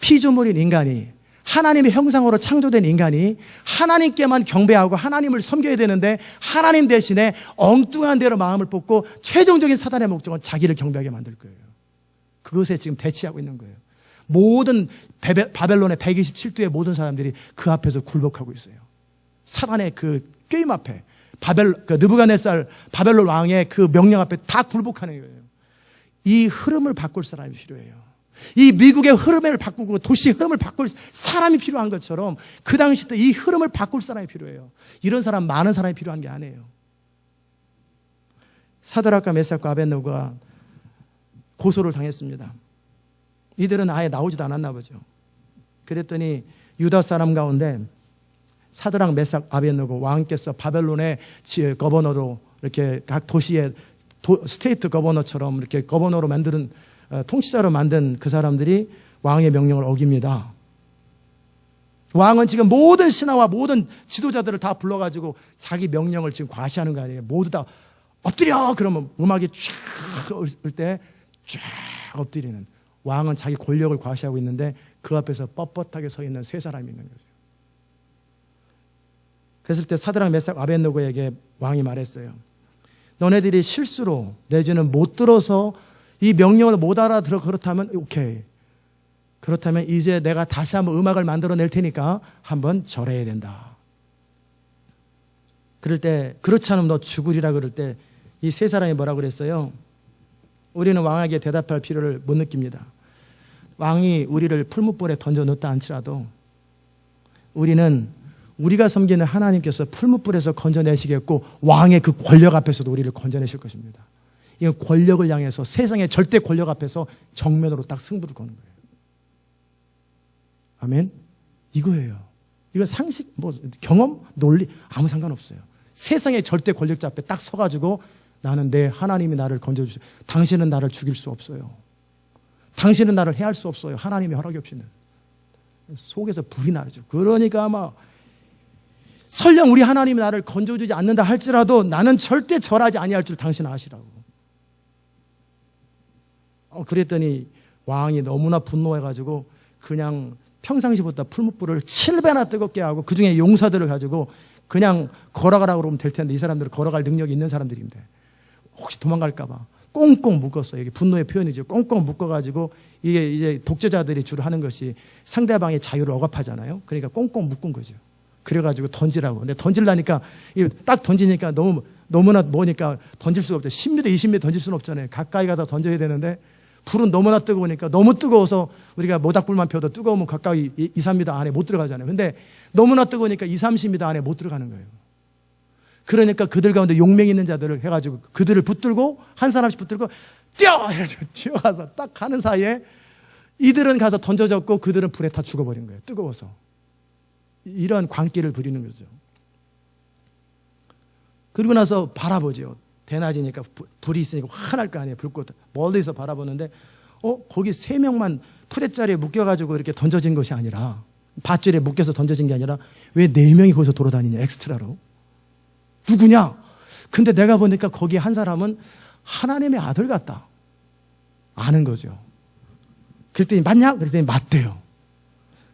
피조물인 인간이 하나님의 형상으로 창조된 인간이 하나님께만 경배하고 하나님을 섬겨야 되는데 하나님 대신에 엉뚱한 대로 마음을 뽑고 최종적인 사단의 목적은 자기를 경배하게 만들 거예요. 그것에 지금 대치하고 있는 거예요. 모든 바벨론의 127도의 모든 사람들이 그 앞에서 굴복하고 있어요. 사단의 그 꾀임 앞에 그 느부갓네살 바벨론 왕의 그 명령 앞에 다 굴복하는 거예요. 이 흐름을 바꿀 사람이 필요해요. 이 미국의 흐름을 바꾸고 도시의 흐름을 바꿀 사람이 필요한 것처럼 그 당시 때 이 흐름을 바꿀 사람이 필요해요. 이런 사람 많은 사람이 필요한 게 아니에요. 사드락과 메삭과 아벳느고가 고소를 당했습니다. 이들은 아예 나오지도 않았나 보죠. 그랬더니 유다 사람 가운데 사드락, 메삭, 아벳느고 왕께서 바벨론의 거버너로 이렇게 각 도시의 스테이트 거버너처럼 이렇게 거버너로 만드는 통치자로 만든 그 사람들이 왕의 명령을 어깁니다. 왕은 지금 모든 신하와 모든 지도자들을 다 불러가지고 자기 명령을 지금 과시하는 거 아니에요. 모두 다 엎드려! 그러면 음악이 쫙 올 때 쫙 엎드리는. 왕은 자기 권력을 과시하고 있는데 그 앞에서 뻣뻣하게 서 있는 세 사람이 있는 거죠. 그랬을 때 사드락, 메삭, 아벳느고에게 왕이 말했어요. 너네들이 실수로 내지는 못 들어서 이 명령을 못 알아들어 그렇다면 오케이. 그렇다면 이제 내가 다시 한번 음악을 만들어낼 테니까 한번 절해야 된다. 그럴 때 그렇지 않으면 너 죽으리라 그럴 때 이 세 사람이 뭐라고 그랬어요? 우리는 왕에게 대답할 필요를 못 느낍니다. 왕이 우리를 풀무불에 던져 넣었다 한치라도 우리는 우리가 섬기는 하나님께서 풀무불에서 건져내시겠고 왕의 그 권력 앞에서도 우리를 건져내실 것입니다. 이건 권력을 향해서 세상의 절대 권력 앞에서 정면으로 딱 승부를 거는 거예요. 아멘? 이거예요. 이건 상식, 경험, 논리 아무 상관없어요. 세상의 절대 권력자 앞에 딱 서가지고 나는 내 하나님이 나를 건져주세요. 당신은 나를 죽일 수 없어요. 당신은 나를 해할 수 없어요. 하나님의 허락이 없이는. 속에서 불이 나죠. 그러니까 아마 설령 우리 하나님이 나를 건져주지 않는다 할지라도 나는 절대 절하지 아니할 줄 당신 아시라고. 그랬더니 왕이 너무나 분노해가지고 그냥 평상시보다 풀무불을 7배나 뜨겁게 하고 그중에 용사들을 가지고 그냥 걸어가라고 그러면 될 텐데 이 사람들은 걸어갈 능력이 있는 사람들인데 혹시 도망갈까 봐 꽁꽁 묶었어요. 이게 분노의 표현이죠. 꽁꽁 묶어가지고 이게 이제 독재자들이 주로 하는 것이 상대방의 자유를 억압하잖아요. 그러니까 꽁꽁 묶은 거죠. 그래가지고 던지라고. 근데 던질라니까 딱 던지니까 너무나 뭐니까 던질 수가 없죠. 10m, 20m 던질 수는 없잖아요. 가까이 가서 던져야 되는데 불은 너무나 뜨거우니까 너무 뜨거워서 우리가 모닥불만 펴도 뜨거우면 가까이 2, 3m 안에 못 들어가잖아요. 근데 너무나 뜨거우니까 2, 30m 안에 못 들어가는 거예요. 그러니까 그들 가운데 용맹 있는 자들을 해가지고 그들을 붙들고 한 사람씩 붙들고 뛰어! 해가지고 뛰어가서 딱 가는 사이에 이들은 가서 던져졌고 그들은 불에 다 죽어버린 거예요. 뜨거워서. 이런 광기를 부리는 거죠. 그리고 나서 바라보죠. 대낮이니까 불이 있으니까 환할 거 아니에요. 불꽃 멀리서 바라보는데 거기 3명만 푸대자리에 묶여가지고 이렇게 던져진 것이 아니라 밧줄에 묶여서 던져진 게 아니라 왜 4명이 거기서 돌아다니냐 엑스트라로. 누구냐? 근데 내가 보니까 거기 한 사람은 하나님의 아들 같다. 아는 거죠. 그랬더니 맞냐? 그랬더니 맞대요.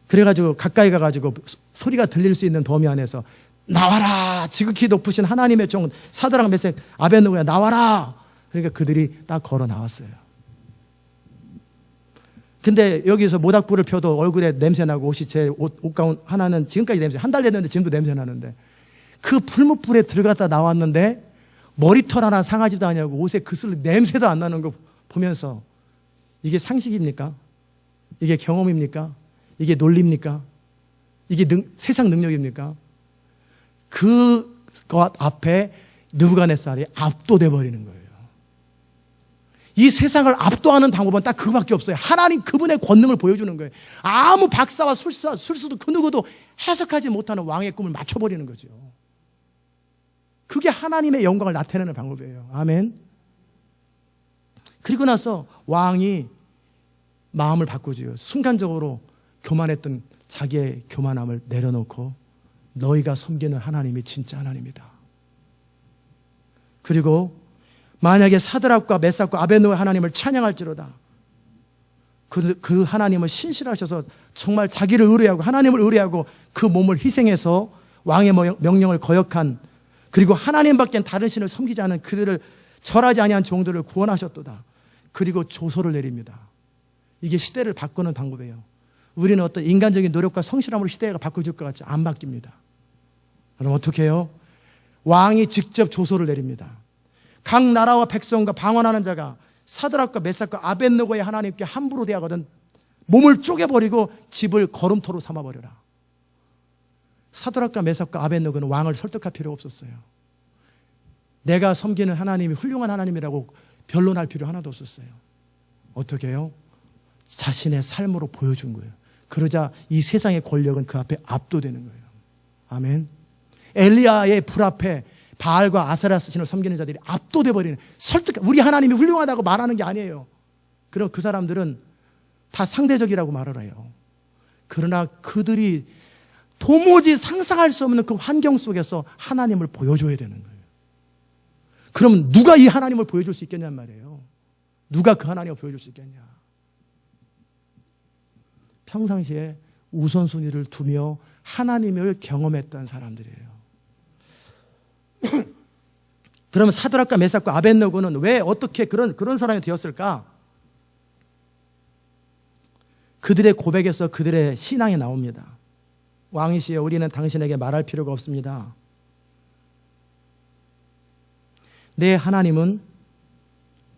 그래가지고 가까이 가가지고 소리가 들릴 수 있는 범위 안에서 나와라! 지극히 높으신 하나님의 종 사드락 메색 아벳느고야 나와라! 그러니까 그들이 딱 걸어 나왔어요. 근데 여기서 모닥불을 펴도 얼굴에 냄새나고 옷이 제 옷가운 하나는 지금까지 냄새 한 달 됐는데 지금도 냄새 나는데 그 풀무불에 들어갔다 나왔는데 머리털 하나 상하지도 않냐고 옷에 그슬 냄새도 안 나는 거 보면서 이게 상식입니까? 이게 경험입니까? 이게 논리입니까? 이게 세상 능력입니까? 그것 앞에 느부갓네살이 압도돼 버리는 거예요. 이 세상을 압도하는 방법은 딱 그거밖에 없어요. 하나님 그분의 권능을 보여주는 거예요. 아무 박사와 술수도 그 누구도 해석하지 못하는 왕의 꿈을 맞춰버리는 거죠. 그게 하나님의 영광을 나타내는 방법이에요. 아멘. 그리고 나서 왕이 마음을 바꾸죠. 순간적으로 교만했던 자기의 교만함을 내려놓고 너희가 섬기는 하나님이 진짜 하나님이다. 그리고 만약에 사드락과 메삭과 아벳느고의 하나님을 찬양할지로다. 그 하나님은 신실하셔서 정말 자기를 의뢰하고 하나님을 의뢰하고 그 몸을 희생해서 왕의 명령을 거역한 그리고 하나님밖에 다른 신을 섬기지 않은 그들을 절하지 아니한 종들을 구원하셨도다. 그리고 조서를 내립니다. 이게 시대를 바꾸는 방법이에요. 우리는 어떤 인간적인 노력과 성실함으로 시대가 바꿔줄 것 같지 안 바뀝니다. 그럼 어떻게 해요? 왕이 직접 조서를 내립니다. 각 나라와 백성과 방언하는 자가 사드락과 메삭과 아벳느고의 하나님께 함부로 대하거든 몸을 쪼개버리고 집을 거름토로 삼아버려라. 사드락과 메삭과 아벳느고는 왕을 설득할 필요가 없었어요. 내가 섬기는 하나님이 훌륭한 하나님이라고 변론할 필요 하나도 없었어요. 어떻게 해요? 자신의 삶으로 보여준 거예요. 그러자 이 세상의 권력은 그 앞에 압도되는 거예요. 아멘. 엘리야의 불 앞에 바알과 아세라스 신을 섬기는 자들이 압도돼 버리는 우리 하나님이 훌륭하다고 말하는 게 아니에요. 그럼 그 사람들은 다 상대적이라고 말을 해요. 그러나 그들이 도무지 상상할 수 없는 그 환경 속에서 하나님을 보여줘야 되는 거예요. 그럼 누가 이 하나님을 보여줄 수 있겠냔 말이에요. 누가 그 하나님을 보여줄 수 있겠냐. 평상시에 우선순위를 두며 하나님을 경험했던 사람들이에요. 그러면 사드락과 메삭과 아벳느고는 왜 어떻게 그런 사람이 되었을까? 그들의 고백에서 그들의 신앙이 나옵니다. 왕이시여 우리는 당신에게 말할 필요가 없습니다. 내 하나님은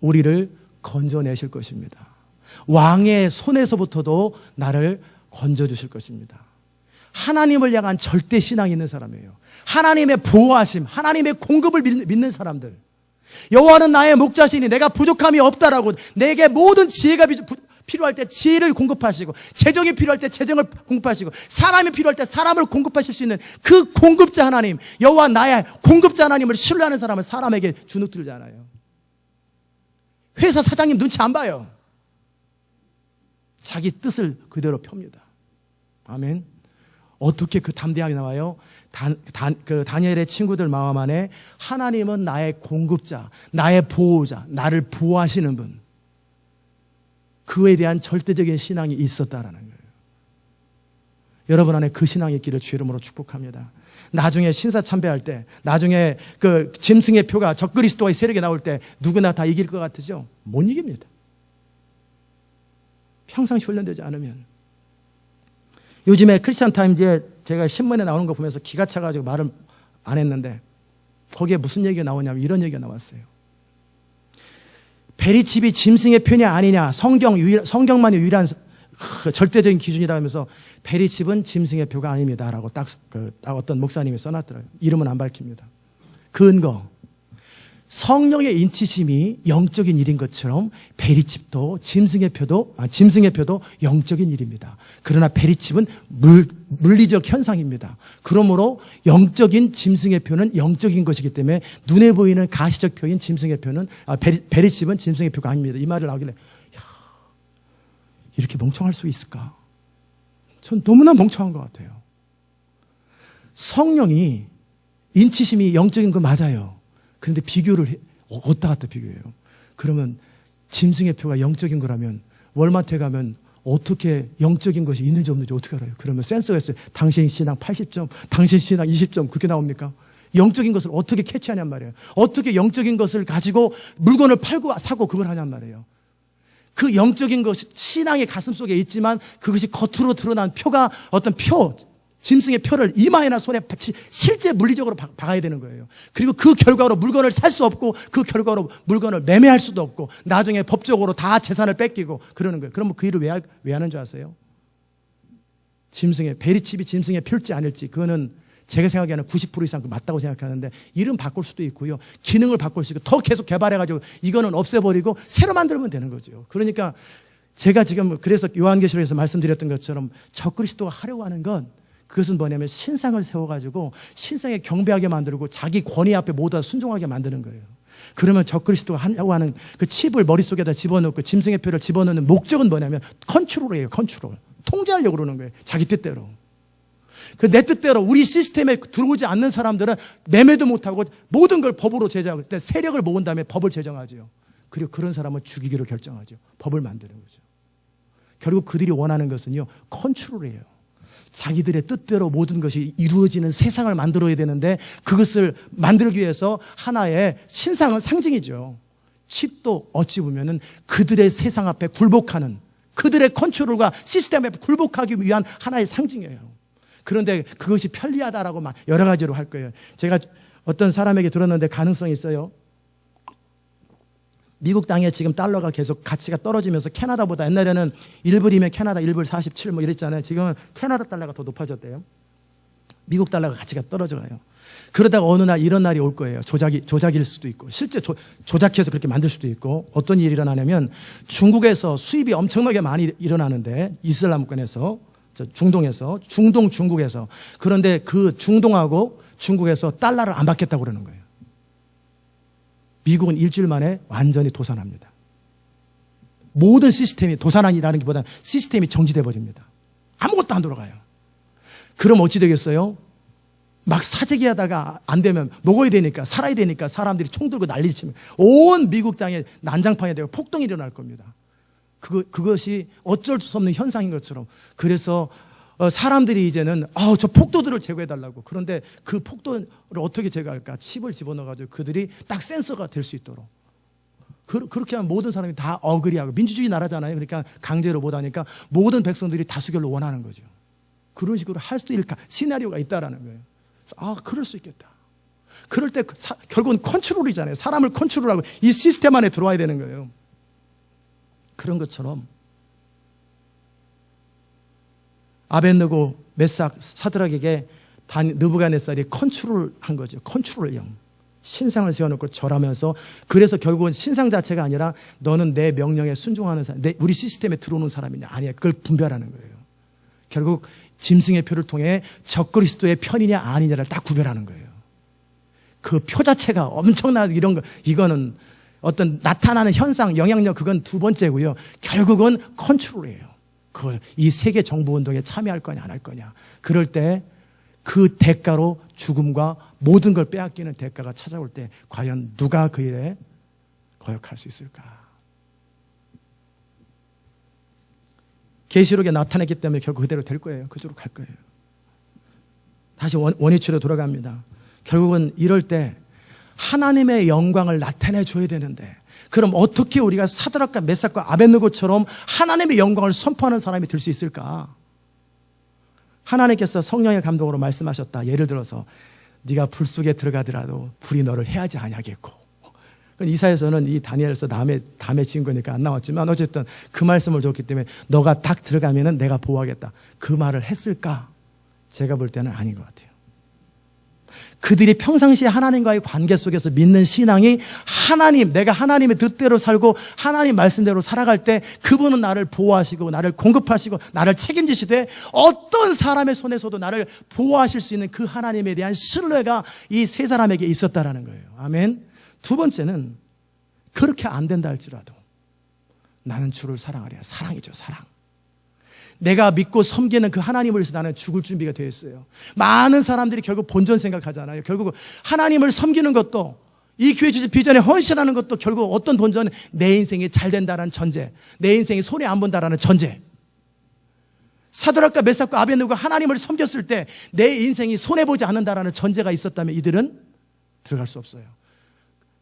우리를 건져내실 것입니다. 왕의 손에서부터도 나를 건져주실 것입니다. 하나님을 향한 절대 신앙이 있는 사람이에요. 하나님의 보호하심, 하나님의 공급을 믿는 사람들. 여호와는 나의 목자시니 내가 부족함이 없다라고 내게 모든 지혜가 필요할 때 지혜를 공급하시고 재정이 필요할 때 재정을 공급하시고 사람이 필요할 때 사람을 공급하실 수 있는 그 공급자 하나님, 여호와 나의 공급자 하나님을 신뢰하는 사람은 사람에게 주눅들지 않아요. 회사 사장님 눈치 안 봐요. 자기 뜻을 그대로 펴니다. 아멘. 어떻게 그 담대함이 나와요? 다니엘의 친구들 마음 안에 하나님은 나의 공급자, 나의 보호자, 나를 보호하시는 분. 그에 대한 절대적인 신앙이 있었다라는 거예요. 여러분 안에 그 신앙이 있기를 주의 이름으로 축복합니다. 나중에 신사참배할 때, 나중에 그 짐승의 표가 적그리스도의 세력이 나올 때 누구나 다 이길 것 같으죠? 못 이깁니다. 평상시 훈련되지 않으면. 요즘에 크리스찬 타임즈에 제가 신문에 나오는 거 보면서 기가 차가지고 말을 안 했는데 거기에 무슨 얘기가 나오냐면 이런 얘기가 나왔어요. 베리칩이 짐승의 표냐 아니냐, 성경만이 유일한 절대적인 기준이다 하면서 베리칩은 짐승의 표가 아닙니다라고 딱 어떤 목사님이 써놨더라고요. 이름은 안 밝힙니다. 근거, 성령의 인치심이 영적인 일인 것처럼 베리칩도 짐승의 표도 영적인 일입니다. 그러나 베리칩은 물리적 현상입니다. 그러므로 영적인 짐승의 표는 영적인 것이기 때문에 눈에 보이는 가시적 표인 짐승의 표는 베리칩은 짐승의 표가 아닙니다. 이 말을 나오길래 이렇게 멍청할 수 있을까? 전 너무나 멍청한 것 같아요. 성령이 인치심이 영적인 거 맞아요. 그런데 비교를 어디다 갖다 비교해요? 그러면 짐승의 표가 영적인 거라면 월마트에 가면 어떻게 영적인 것이 있는지 없는지 어떻게 알아요? 그러면 센서가 있어요. 당신 신앙 80점, 당신 신앙 20점 그렇게 나옵니까? 영적인 것을 어떻게 캐치하냔 말이에요. 어떻게 영적인 것을 가지고 물건을 팔고 사고 그걸 하냔 말이에요. 그 영적인 것이 신앙의 가슴 속에 있지만 그것이 겉으로 드러난 표가 어떤 짐승의 표를 이마에나 손에 실제 물리적으로 박아야 되는 거예요. 그리고 그 결과로 물건을 살 수 없고 그 결과로 물건을 매매할 수도 없고 나중에 법적으로 다 재산을 뺏기고 그러는 거예요. 그러면 그 일을 왜 하는 줄 아세요? 베리칩이 짐승의 표일지 아닐지 그거는 제가 생각하기에는 90% 이상 맞다고 생각하는데 이름 바꿀 수도 있고요. 기능을 바꿀 수 있고 더 계속 개발해가지고 이거는 없애버리고 새로 만들면 되는 거죠. 그러니까 제가 지금 그래서 요한계시록에서 말씀드렸던 것처럼 적그리스도가 하려고 하는 건 그것은 뭐냐면 신상을 세워가지고 신상에 경배하게 만들고 자기 권위 앞에 모두 다 순종하게 만드는 거예요. 그러면 적그리스도가 하려고 하는 그 칩을 머릿속에다 집어넣고 짐승의 표를 집어넣는 목적은 뭐냐면 컨트롤이에요. 컨트롤. 통제하려고 그러는 거예요. 자기 뜻대로. 그 내 뜻대로 우리 시스템에 들어오지 않는 사람들은 매매도 못하고 모든 걸 법으로 제정하고 세력을 모은 다음에 법을 제정하죠. 그리고 그런 사람은 죽이기로 결정하죠. 법을 만드는 거죠. 결국 그들이 원하는 것은요. 컨트롤이에요. 자기들의 뜻대로 모든 것이 이루어지는 세상을 만들어야 되는데 그것을 만들기 위해서 하나의 신상은 상징이죠. 칩도 어찌 보면은 그들의 세상 앞에 굴복하는 그들의 컨트롤과 시스템 앞에 굴복하기 위한 하나의 상징이에요. 그런데 그것이 편리하다라고 여러 가지로 할 거예요. 제가 어떤 사람에게 들었는데 가능성이 있어요. 미국 땅에 지금 달러가 계속 가치가 떨어지면서 캐나다보다 옛날에는 1불이면 캐나다 1불 47 뭐 이랬잖아요. 지금은 캐나다 달러가 더 높아졌대요. 미국 달러가 가치가 떨어져가요. 그러다가 어느 날 이런 날이 올 거예요. 조작일 수도 있고 실제 조작해서 그렇게 만들 수도 있고 어떤 일이 일어나냐면 중국에서 수입이 엄청나게 많이 일어나는데 이슬람권에서 중국에서 그런데 그 중동하고 중국에서 달러를 안 받겠다고 그러는 거예요. 미국은 일주일 만에 완전히 도산합니다. 모든 시스템이 도산이라는 것보다 시스템이 정지돼 버립니다. 아무것도 안 돌아가요. 그럼 어찌 되겠어요? 막 사재기 하다가 안 되면 먹어야 되니까 살아야 되니까 사람들이 총 들고 난리를 치면 온 미국 땅에 난장판이 되고 폭동이 일어날 겁니다. 그것이 어쩔 수 없는 현상인 것처럼 그래서 사람들이 이제는 저 폭도들을 제거해달라고. 그런데 그 폭도를 어떻게 제거할까? 칩을 집어넣어가지고 그들이 딱 센서가 될 수 있도록. 그렇게 하면 모든 사람이 다 어그리하고 민주주의 나라잖아요. 그러니까 강제로 못하니까 모든 백성들이 다수결로 원하는 거죠. 그런 식으로 할 수도 있을까? 시나리오가 있다라는 거예요. 그럴 수 있겠다. 그럴 때 결국은 컨트롤이잖아요. 사람을 컨트롤하고 이 시스템 안에 들어와야 되는 거예요. 그런 것처럼 아벳느고 메삭 사드락에게 느부갓네살이 컨트롤한 거죠. 컨트롤 영. 신상을 세워놓고 절하면서 그래서 결국은 신상 자체가 아니라 너는 내 명령에 순종하는 사람, 우리 시스템에 들어오는 사람이냐 아니야. 그걸 분별하는 거예요. 결국 짐승의 표를 통해 적그리스도의 편이냐 아니냐를 딱 구별하는 거예요. 그 표 자체가 엄청나게 이거는 어떤 나타나는 현상, 영향력 그건 두 번째고요. 결국은 컨트롤이에요. 이 세계 정부 운동에 참여할 거냐 안 할 거냐. 그럴 때 그 대가로 죽음과 모든 걸 빼앗기는 대가가 찾아올 때 과연 누가 그 일에 거역할 수 있을까? 계시록에 나타냈기 때문에 결국 그대로 될 거예요. 그대로 갈 거예요. 다시 원위치로 돌아갑니다. 결국은 이럴 때 하나님의 영광을 나타내 줘야 되는데, 그럼 어떻게 우리가 사드락과 메삭과 아벳느고처럼 하나님의 영광을 선포하는 사람이 될 수 있을까? 하나님께서 성령의 감동으로 말씀하셨다. 예를 들어서 네가 불 속에 들어가더라도 불이 너를 해하지 아니하겠고. 이사야서는 이 다니엘서 다음에 지은 거니까 안 나왔지만 어쨌든 그 말씀을 줬기 때문에 너가 딱 들어가면은 내가 보호하겠다. 그 말을 했을까? 제가 볼 때는 아닌 것 같아요. 그들이 평상시에 하나님과의 관계 속에서 믿는 신앙이 내가 하나님의 뜻대로 살고 하나님 말씀대로 살아갈 때 그분은 나를 보호하시고 나를 공급하시고 나를 책임지시되 어떤 사람의 손에서도 나를 보호하실 수 있는 그 하나님에 대한 신뢰가 이 세 사람에게 있었다라는 거예요. 아멘. 두 번째는 그렇게 안 된다 할지라도 나는 주를 사랑하랴. 사랑이죠, 사랑. 내가 믿고 섬기는 그 하나님을 위해서 나는 죽을 준비가 되어 있어요. 많은 사람들이 결국 본전 생각하잖아요. 결국 하나님을 섬기는 것도, 이 교회 주신 비전에 헌신하는 것도 결국 어떤 본전은 내 인생이 잘 된다는 전제, 내 인생이 손해 안 본다는 전제. 사드락과 메삭과 아벳느고가 하나님을 섬겼을 때 내 인생이 손해보지 않는다는 전제가 있었다면 이들은 들어갈 수 없어요.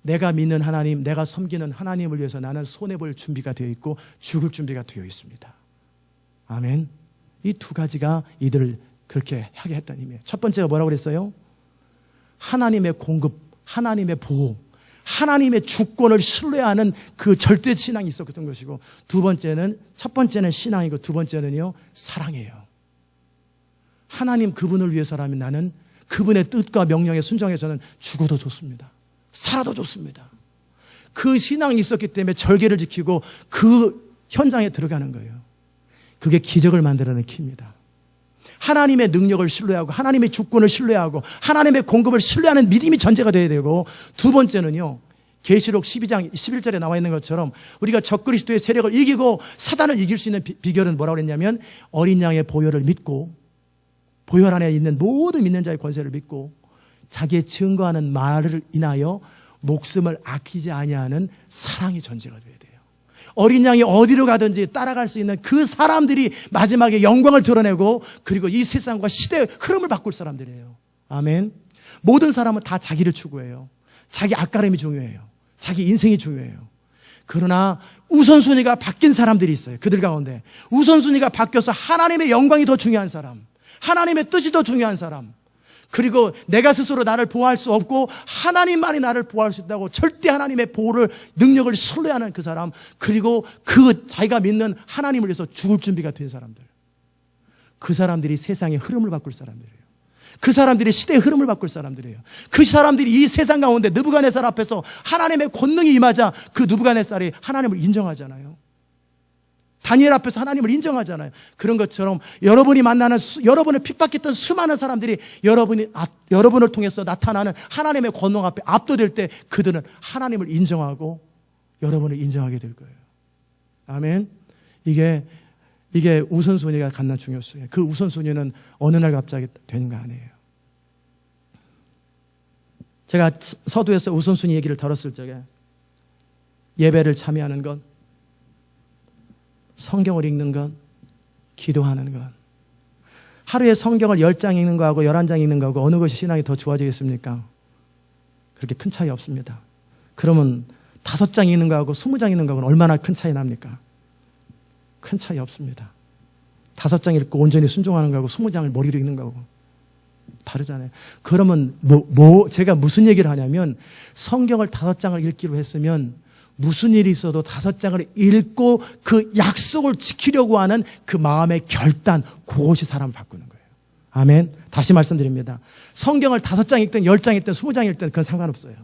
내가 믿는 하나님, 내가 섬기는 하나님을 위해서 나는 손해볼 준비가 되어 있고 죽을 준비가 되어 있습니다. 아멘. 이 두 가지가 이들을 그렇게 하게 했다는 의미예요. 첫 번째가 뭐라고 그랬어요? 하나님의 공급, 하나님의 보호, 하나님의 주권을 신뢰하는 그 절대 신앙이 있었던 것이고, 첫 번째는 신앙이고 두 번째는요, 사랑이에요. 하나님 그분을 위해서라면 나는 그분의 뜻과 명령에 순종해서는 죽어도 좋습니다. 살아도 좋습니다. 그 신앙이 있었기 때문에 절개를 지키고 그 현장에 들어가는 거예요. 그게 기적을 만들어내는 키입니다. 하나님의 능력을 신뢰하고 하나님의 주권을 신뢰하고 하나님의 공급을 신뢰하는 믿음이 전제가 되어야 되고, 두 번째는요, 계시록 12장 11절에 나와 있는 것처럼 우리가 적그리스도의 세력을 이기고 사단을 이길 수 있는 비결은 뭐라고 그랬냐면 어린 양의 보혈을 믿고, 보혈 안에 있는 모든 믿는 자의 권세를 믿고 자기의 증거하는 말을 인하여 목숨을 아끼지 아니하는 사랑이 전제가 돼야 돼요. 어린 양이 어디로 가든지 따라갈 수 있는 그 사람들이 마지막에 영광을 드러내고, 그리고 이 세상과 시대의 흐름을 바꿀 사람들이에요. 아멘. 모든 사람은 다 자기를 추구해요. 자기 앞가림이 중요해요. 자기 인생이 중요해요. 그러나 우선순위가 바뀐 사람들이 있어요. 그들 가운데 우선순위가 바뀌어서 하나님의 영광이 더 중요한 사람, 하나님의 뜻이 더 중요한 사람, 그리고 내가 스스로 나를 보호할 수 없고 하나님만이 나를 보호할 수 있다고 절대 하나님의 보호를, 능력을 신뢰하는 그 사람, 그리고 그 자기가 믿는 하나님을 위해서 죽을 준비가 된 사람들, 그 사람들이 세상의 흐름을 바꿀 사람들이에요. 그 사람들이 시대의 흐름을 바꿀 사람들이에요. 그 사람들이 이 세상 가운데 느부갓네살 앞에서 하나님의 권능이 임하자 그 느부갓네살이 하나님을 인정하잖아요. 다니엘 앞에서 하나님을 인정하잖아요. 그런 것처럼 여러분이 만나는 여러분을 핍박했던 수많은 사람들이 여러분을 통해서 나타나는 하나님의 권능 앞에 압도될 때 그들은 하나님을 인정하고 여러분을 인정하게 될 거예요. 아멘. 이게 우선순위가 갖는 중요성이에요. 그 우선순위는 어느 날 갑자기 되는 거 아니에요. 제가 서두에서 우선순위 얘기를 다뤘을 적에 예배를 참여하는 것, 성경을 읽는 것, 기도하는 것. 하루에 성경을 10장 읽는 거하고 11장 읽는 거하고 어느 것이 신앙이 더 좋아지겠습니까? 그렇게 큰 차이 없습니다. 그러면 5장 읽는 거하고 20장 읽는 거하고는 얼마나 큰 차이 납니까? 큰 차이 없습니다. 5장 읽고 온전히 순종하는 거하고 20장을 머리로 읽는 거하고 다르잖아요. 그러면 제가 무슨 얘기를 하냐면, 성경을 5장을 읽기로 했으면 무슨 일이 있어도 5장을 읽고 그 약속을 지키려고 하는 그 마음의 결단, 그것이 사람을 바꾸는 거예요. 아멘. 다시 말씀드립니다. 성경을 5장 읽든 10장 읽든 20장 읽든 그건 상관없어요.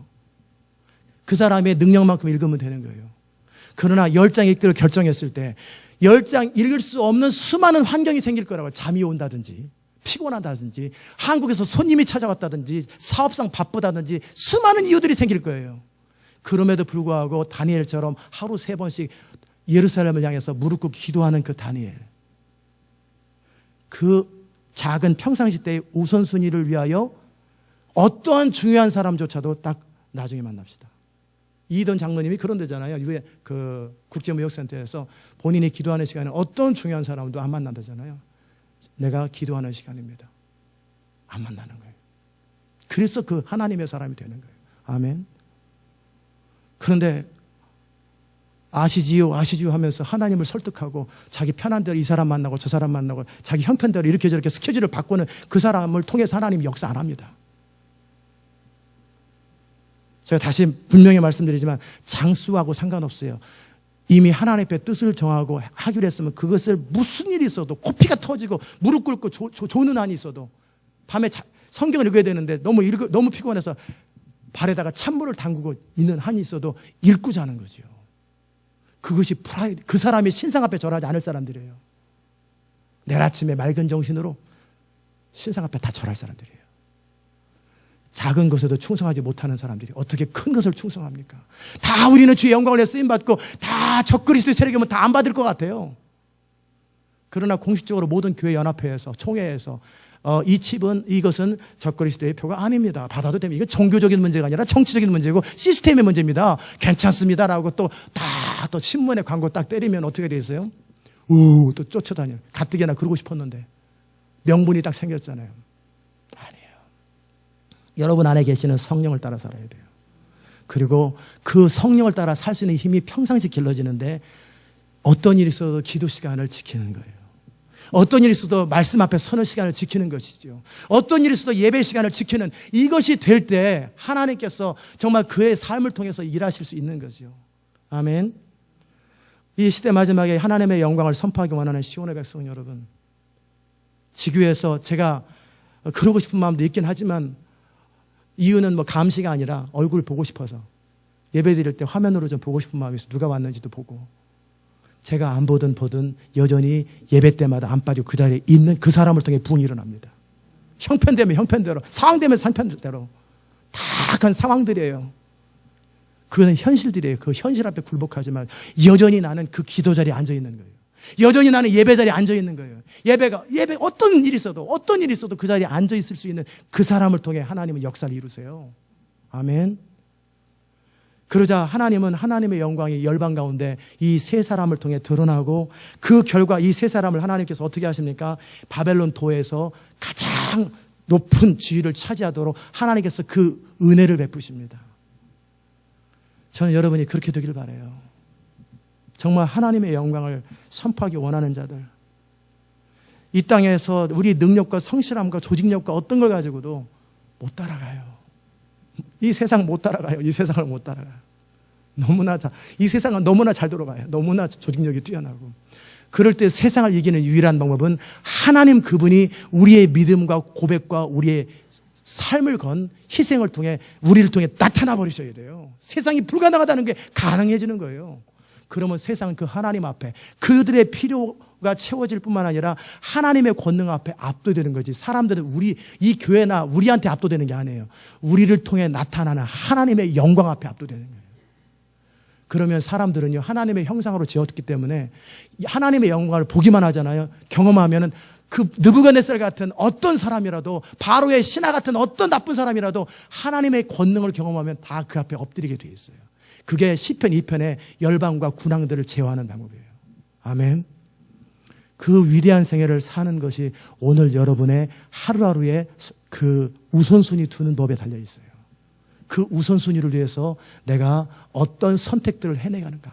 그 사람의 능력만큼 읽으면 되는 거예요. 그러나 10장 읽기로 결정했을 때 10장 읽을 수 없는 수많은 환경이 생길 거라고요. 잠이 온다든지 피곤하다든지 한국에서 손님이 찾아왔다든지 사업상 바쁘다든지 수많은 이유들이 생길 거예요. 그럼에도 불구하고 다니엘처럼 하루 3번씩 예루살렘을 향해서 무릎 꿇고 기도하는 그 다니엘, 그 작은 평상시 때의 우선순위를 위하여 어떠한 중요한 사람조차도 딱 나중에 만납시다. 이던 장로님이 그런 데잖아요. 유해 그 국제무역센터에서 본인이 기도하는 시간에 어떤 중요한 사람도 안 만난다잖아요. 내가 기도하는 시간입니다. 안 만나는 거예요. 그래서 그 하나님의 사람이 되는 거예요. 아멘. 그런데 아시지요 하면서 하나님을 설득하고 자기 편한 대로 이 사람 만나고 저 사람 만나고 자기 형편대로 이렇게 저렇게 스케줄을 바꾸는 그 사람을 통해서 하나님이 역사 안 합니다. 제가 다시 분명히 말씀드리지만 장수하고 상관없어요. 이미 하나님 앞에 뜻을 정하고 하기로 했으면 그것을 무슨 일이 있어도 코피가 터지고 무릎 꿇고 조는 한이 있어도 밤에 성경을 읽어야 되는데 너무 피곤해서 발에다가 찬물을 담그고 있는 한이 있어도 읽고 자는 거죠. 그것이 프라이드. 그 사람이 신상 앞에 절하지 않을 사람들이에요. 내일 아침에 맑은 정신으로 신상 앞에 다 절할 사람들이에요. 작은 것에도 충성하지 못하는 사람들이 어떻게 큰 것을 충성합니까? 다 우리는 주의 영광을 쓰임받고 다 적그리스도의 세력이면 다 안 받을 것 같아요. 그러나 공식적으로 모든 교회 연합회에서 총회에서 이것은 적그리스도의 표가 아닙니다. 받아도 됩니다. 이건 종교적인 문제가 아니라 정치적인 문제고 시스템의 문제입니다. 괜찮습니다라고 또 신문에 광고 딱 때리면 어떻게 되겠어요? 또 쫓아다녀요. 가뜩이나 그러고 싶었는데 명분이 딱 생겼잖아요. 아니에요. 여러분 안에 계시는 성령을 따라 살아야 돼요. 그리고 그 성령을 따라 살 수 있는 힘이 평상시 길러지는데 어떤 일이 있어도 기도 시간을 지키는 거예요. 어떤 일이 있어도 말씀 앞에 서는 시간을 지키는 것이죠. 어떤 일이 있어도 예배 시간을 지키는 이것이 될 때 하나님께서 정말 그의 삶을 통해서 일하실 수 있는 거죠. 아멘. 이 시대 마지막에 하나님의 영광을 선포하기 원하는 시온의 백성 여러분, 지교에서 제가 그러고 싶은 마음도 있긴 하지만 이유는 감시가 아니라 얼굴 보고 싶어서 예배 드릴 때 화면으로 좀 보고 싶은 마음이 있어서 누가 왔는지도 보고, 제가 안 보든 여전히 예배 때마다 안 빠지고 그 자리에 있는 그 사람을 통해 부흥이 일어납니다. 형편되면 형편대로, 상황되면 상황대로 다악한 상황들이에요. 그건 현실들이에요. 그 현실 앞에 굴복하지만 여전히 나는 그 기도 자리에 앉아 있는 거예요. 여전히 나는 예배 자리에 앉아 있는 거예요. 예배 어떤 일이 있어도 그 자리에 앉아 있을 수 있는 그 사람을 통해 하나님은 역사를 이루세요. 아멘. 그러자 하나님은 하나님의 영광이 열방 가운데 이 세 사람을 통해 드러나고, 그 결과 이 세 사람을 하나님께서 어떻게 하십니까? 바벨론 도에서 가장 높은 지위를 차지하도록 하나님께서 그 은혜를 베푸십니다. 저는 여러분이 그렇게 되길 바라요. 정말 하나님의 영광을 선포하기 원하는 자들, 이 땅에서 우리 능력과 성실함과 조직력과 어떤 걸 가지고도 못 따라가요. 이 세상 못 따라가요. 이 세상을 못 따라가요. 이 세상은 너무나 잘 돌아가요. 너무나 조직력이 뛰어나고. 그럴 때 세상을 이기는 유일한 방법은 하나님 그분이 우리의 믿음과 고백과 우리의 삶을 건 희생을 통해 우리를 통해 나타나 버리셔야 돼요. 세상이 불가능하다는 게 가능해지는 거예요. 그러면 세상은 그 하나님 앞에 그들의 필요가 채워질 뿐만 아니라 하나님의 권능 앞에 압도되는 거지. 사람들은 이 교회나 우리한테 압도되는 게 아니에요. 우리를 통해 나타나는 하나님의 영광 앞에 압도되는 거예요. 그러면 사람들은요, 하나님의 형상으로 지었기 때문에 하나님의 영광을 보기만 하잖아요. 경험하면은 그 느부갓네살 같은 어떤 사람이라도, 바로의 신하 같은 어떤 나쁜 사람이라도 하나님의 권능을 경험하면 다 그 앞에 엎드리게 돼 있어요. 그게 시편 2편의 열방과 군왕들을 제어하는 방법이에요. 아멘. 그 위대한 생애를 사는 것이 오늘 여러분의 하루하루의 그 우선순위 두는 법에 달려 있어요. 그 우선순위를 위해서 내가 어떤 선택들을 해내가는가.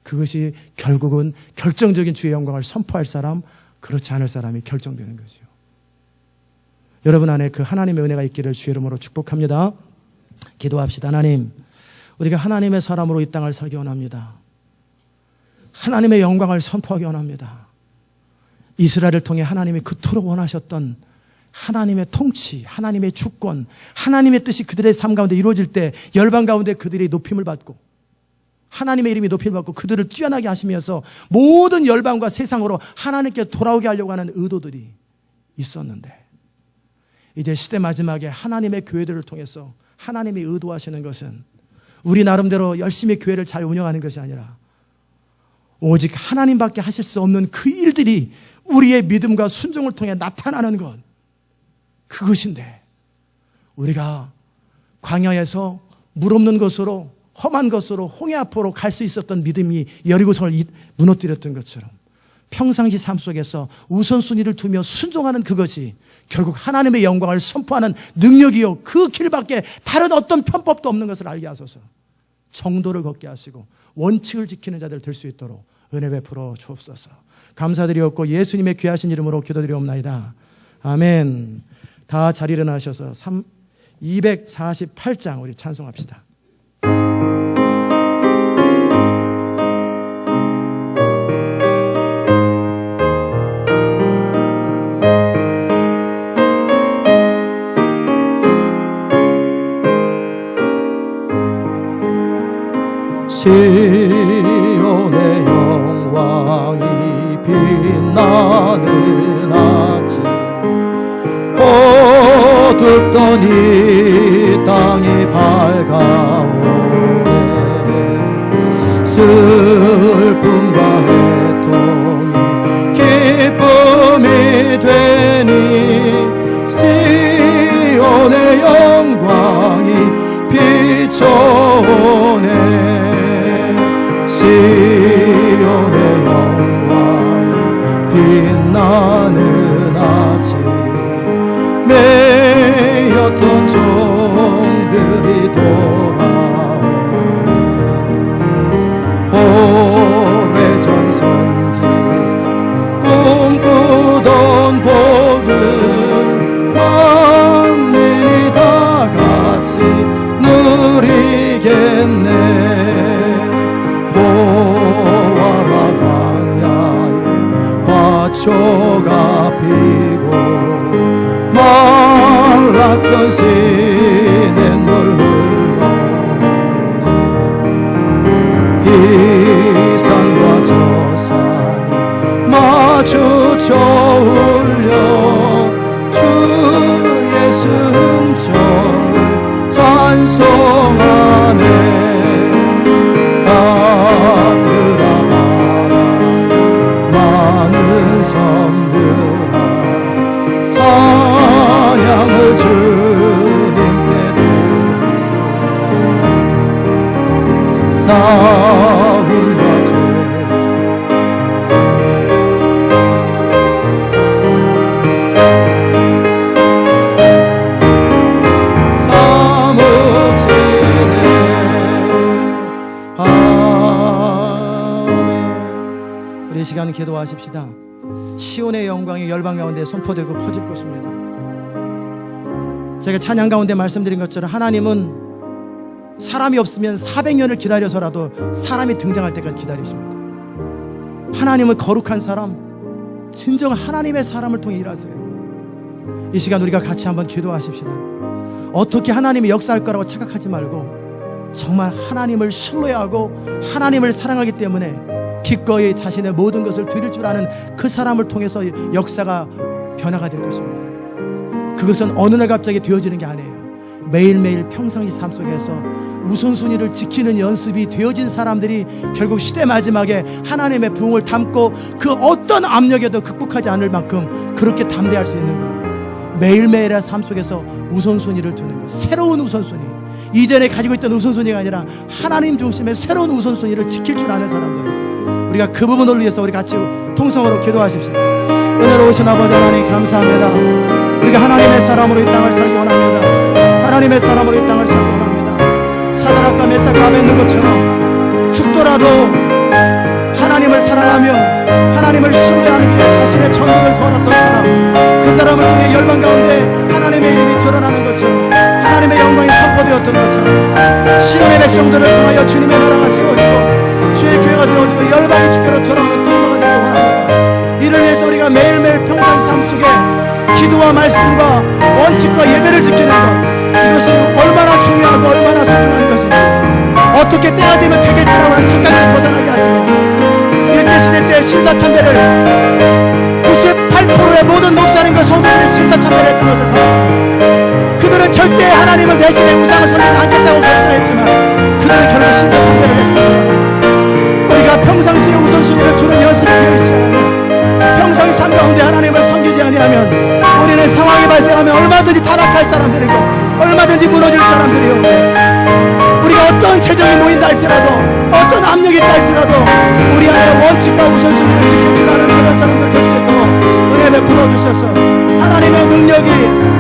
그것이 결국은 결정적인 주의 영광을 선포할 사람, 그렇지 않을 사람이 결정되는 거죠. 여러분 안에 그 하나님의 은혜가 있기를 주의 이름으로 축복합니다. 기도합시다. 하나님, 우리가 하나님의 사람으로 이 땅을 살기 원합니다. 하나님의 영광을 선포하기 원합니다. 이스라엘을 통해 하나님이 그토록 원하셨던 하나님의 통치, 하나님의 주권, 하나님의 뜻이 그들의 삶 가운데 이루어질 때 열방 가운데 그들이 높임을 받고, 하나님의 이름이 높임을 받고 그들을 뛰어나게 하시면서 모든 열방과 세상으로 하나님께 돌아오게 하려고 하는 의도들이 있었는데, 이제 시대 마지막에 하나님의 교회들을 통해서 하나님이 의도하시는 것은 우리 나름대로 열심히 교회를 잘 운영하는 것이 아니라 오직 하나님밖에 하실 수 없는 그 일들이 우리의 믿음과 순종을 통해 나타나는 것, 그것인데 우리가 광야에서 물 없는 곳으로 험한 것으로 홍해 앞으로 갈 수 있었던 믿음이 여리고성을 무너뜨렸던 것처럼 평상시 삶 속에서 우선순위를 두며 순종하는 그것이 결국 하나님의 영광을 선포하는 능력이요, 그 길밖에 다른 어떤 편법도 없는 것을 알게 하소서. 정도를 걷게 하시고 원칙을 지키는 자들 될 수 있도록 은혜 베풀어 주옵소서. 감사드리옵고 예수님의 귀하신 이름으로 기도드리옵나이다. 아멘. 다 자리 일어나셔서 248장 우리 찬송합시다. 시온의 영광이 빛나는 아침, 어둡던 이 땅이 밝아오네. 슬픔과 애통이 기쁨이 되니 시온의 영광이 비춰오네. 시온의 영광이 빛나는 아침, 매였던 종들이 돌아오네. 오래전 선지자 꿈꾸던 복을 만민이 다 같이 누리겠네. 보아라 광야에 화초가 피고 말랐던 시냇물 흘러오네. 이 산과 저 산이 마주쳐 울려 주의 승천을 찬송하네. 땅들아 바라 많은 섬들아 찬양을 주님께 드리리. 싸움과 죄 이 시간 기도하십시다. 시온의 영광이 열방 가운데 선포되고 퍼질 것입니다. 제가 찬양 가운데 말씀드린 것처럼 하나님은 사람이 없으면 400년을 기다려서라도 사람이 등장할 때까지 기다리십니다. 하나님은 거룩한 사람, 진정 하나님의 사람을 통해 일하세요. 이 시간 우리가 같이 한번 기도하십시다. 어떻게 하나님이 역사할 거라고 착각하지 말고 정말 하나님을 신뢰하고 하나님을 사랑하기 때문에 기꺼이 자신의 모든 것을 드릴 줄 아는 그 사람을 통해서 역사가 변화가 될 것입니다. 그것은 어느 날 갑자기 되어지는 게 아니에요. 매일매일 평상시 삶 속에서 우선순위를 지키는 연습이 되어진 사람들이 결국 시대 마지막에 하나님의 부흥을 담고 그 어떤 압력에도 극복하지 않을 만큼 그렇게 담대할 수 있는 거예요. 매일매일의 삶 속에서 우선순위를 두는 것, 새로운 우선순위, 이전에 가지고 있던 우선순위가 아니라 하나님 중심의 새로운 우선순위를 지킬 줄 아는 사람들, 우리가 그 부분을 위해서 우리 같이 통성으로 기도하십시오. 은혜로우신 아버지 하나님 감사합니다. 우리가 하나님의 사람으로 이 땅을 살기 원합니다. 하나님의 사람으로 이 땅을 살기 원합니다. 사드락과 메삭과 아벤느고처럼 죽더라도 하나님을 사랑하며 하나님을 신뢰하는 게 자신의 전문을 걸었던 사람, 그 사람을 통해 열방 가운데 하나님의 이름이 드러나는 것처럼 하나님의 영광이 선포되었던 것처럼 시온의 백성들을 통하여 주님의 나라가 세워지고 주의 교회가 세워지고 열방이 주께로 돌아오는 통로가 되기 원합니다. 이를 위해서 우리가 매일매일 평상시 삶 속에 기도와 말씀과 원칙과 예배를 지키는 것, 이것이 얼마나 중요하고 얼마나 소중한 것인지, 어떻게 때가 되면 되겠지라고 하는 착각에서 벗어나게 하시고 일제시대 때 신사참배를 98%의 모든 목사님과 성도들이 신사참배를 했던 것을 봤습니다. 그들은 절대 하나님을 대신해 우상을 섬기지 않겠다고 결정했지만 그들은 결국 신사참배를 했습니다. 우리가 평상시에 우선순위를 두는 연습이 되어 있지 않으면, 평상시 삶 가운데 하나님을 섬기지 아니하면 우리는 상황이 발생하면 얼마든지 타락할 사람들이고 얼마든지 무너질 사람들이요, 우리가 어떤 재정이 모인다 할지라도, 어떤 압력이 있다 할지라도 우리 안에 원칙과 우선순위를 지킬 줄 아는 그런 사람들 될 수 있도록 은혜 베풀어 주셔서 하나님의 능력이,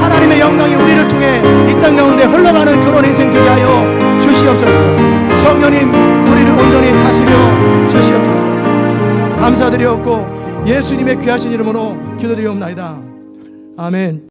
하나님의 영광이 우리를 통해 이 땅 가운데 흘러가는 그런 인생 되게 하여 주시옵소서. 성령님, 우리를 온전히 다스려 주시옵소서. 감사드리옵고 예수님의 귀하신 이름으로 기도드리옵나이다. 아멘.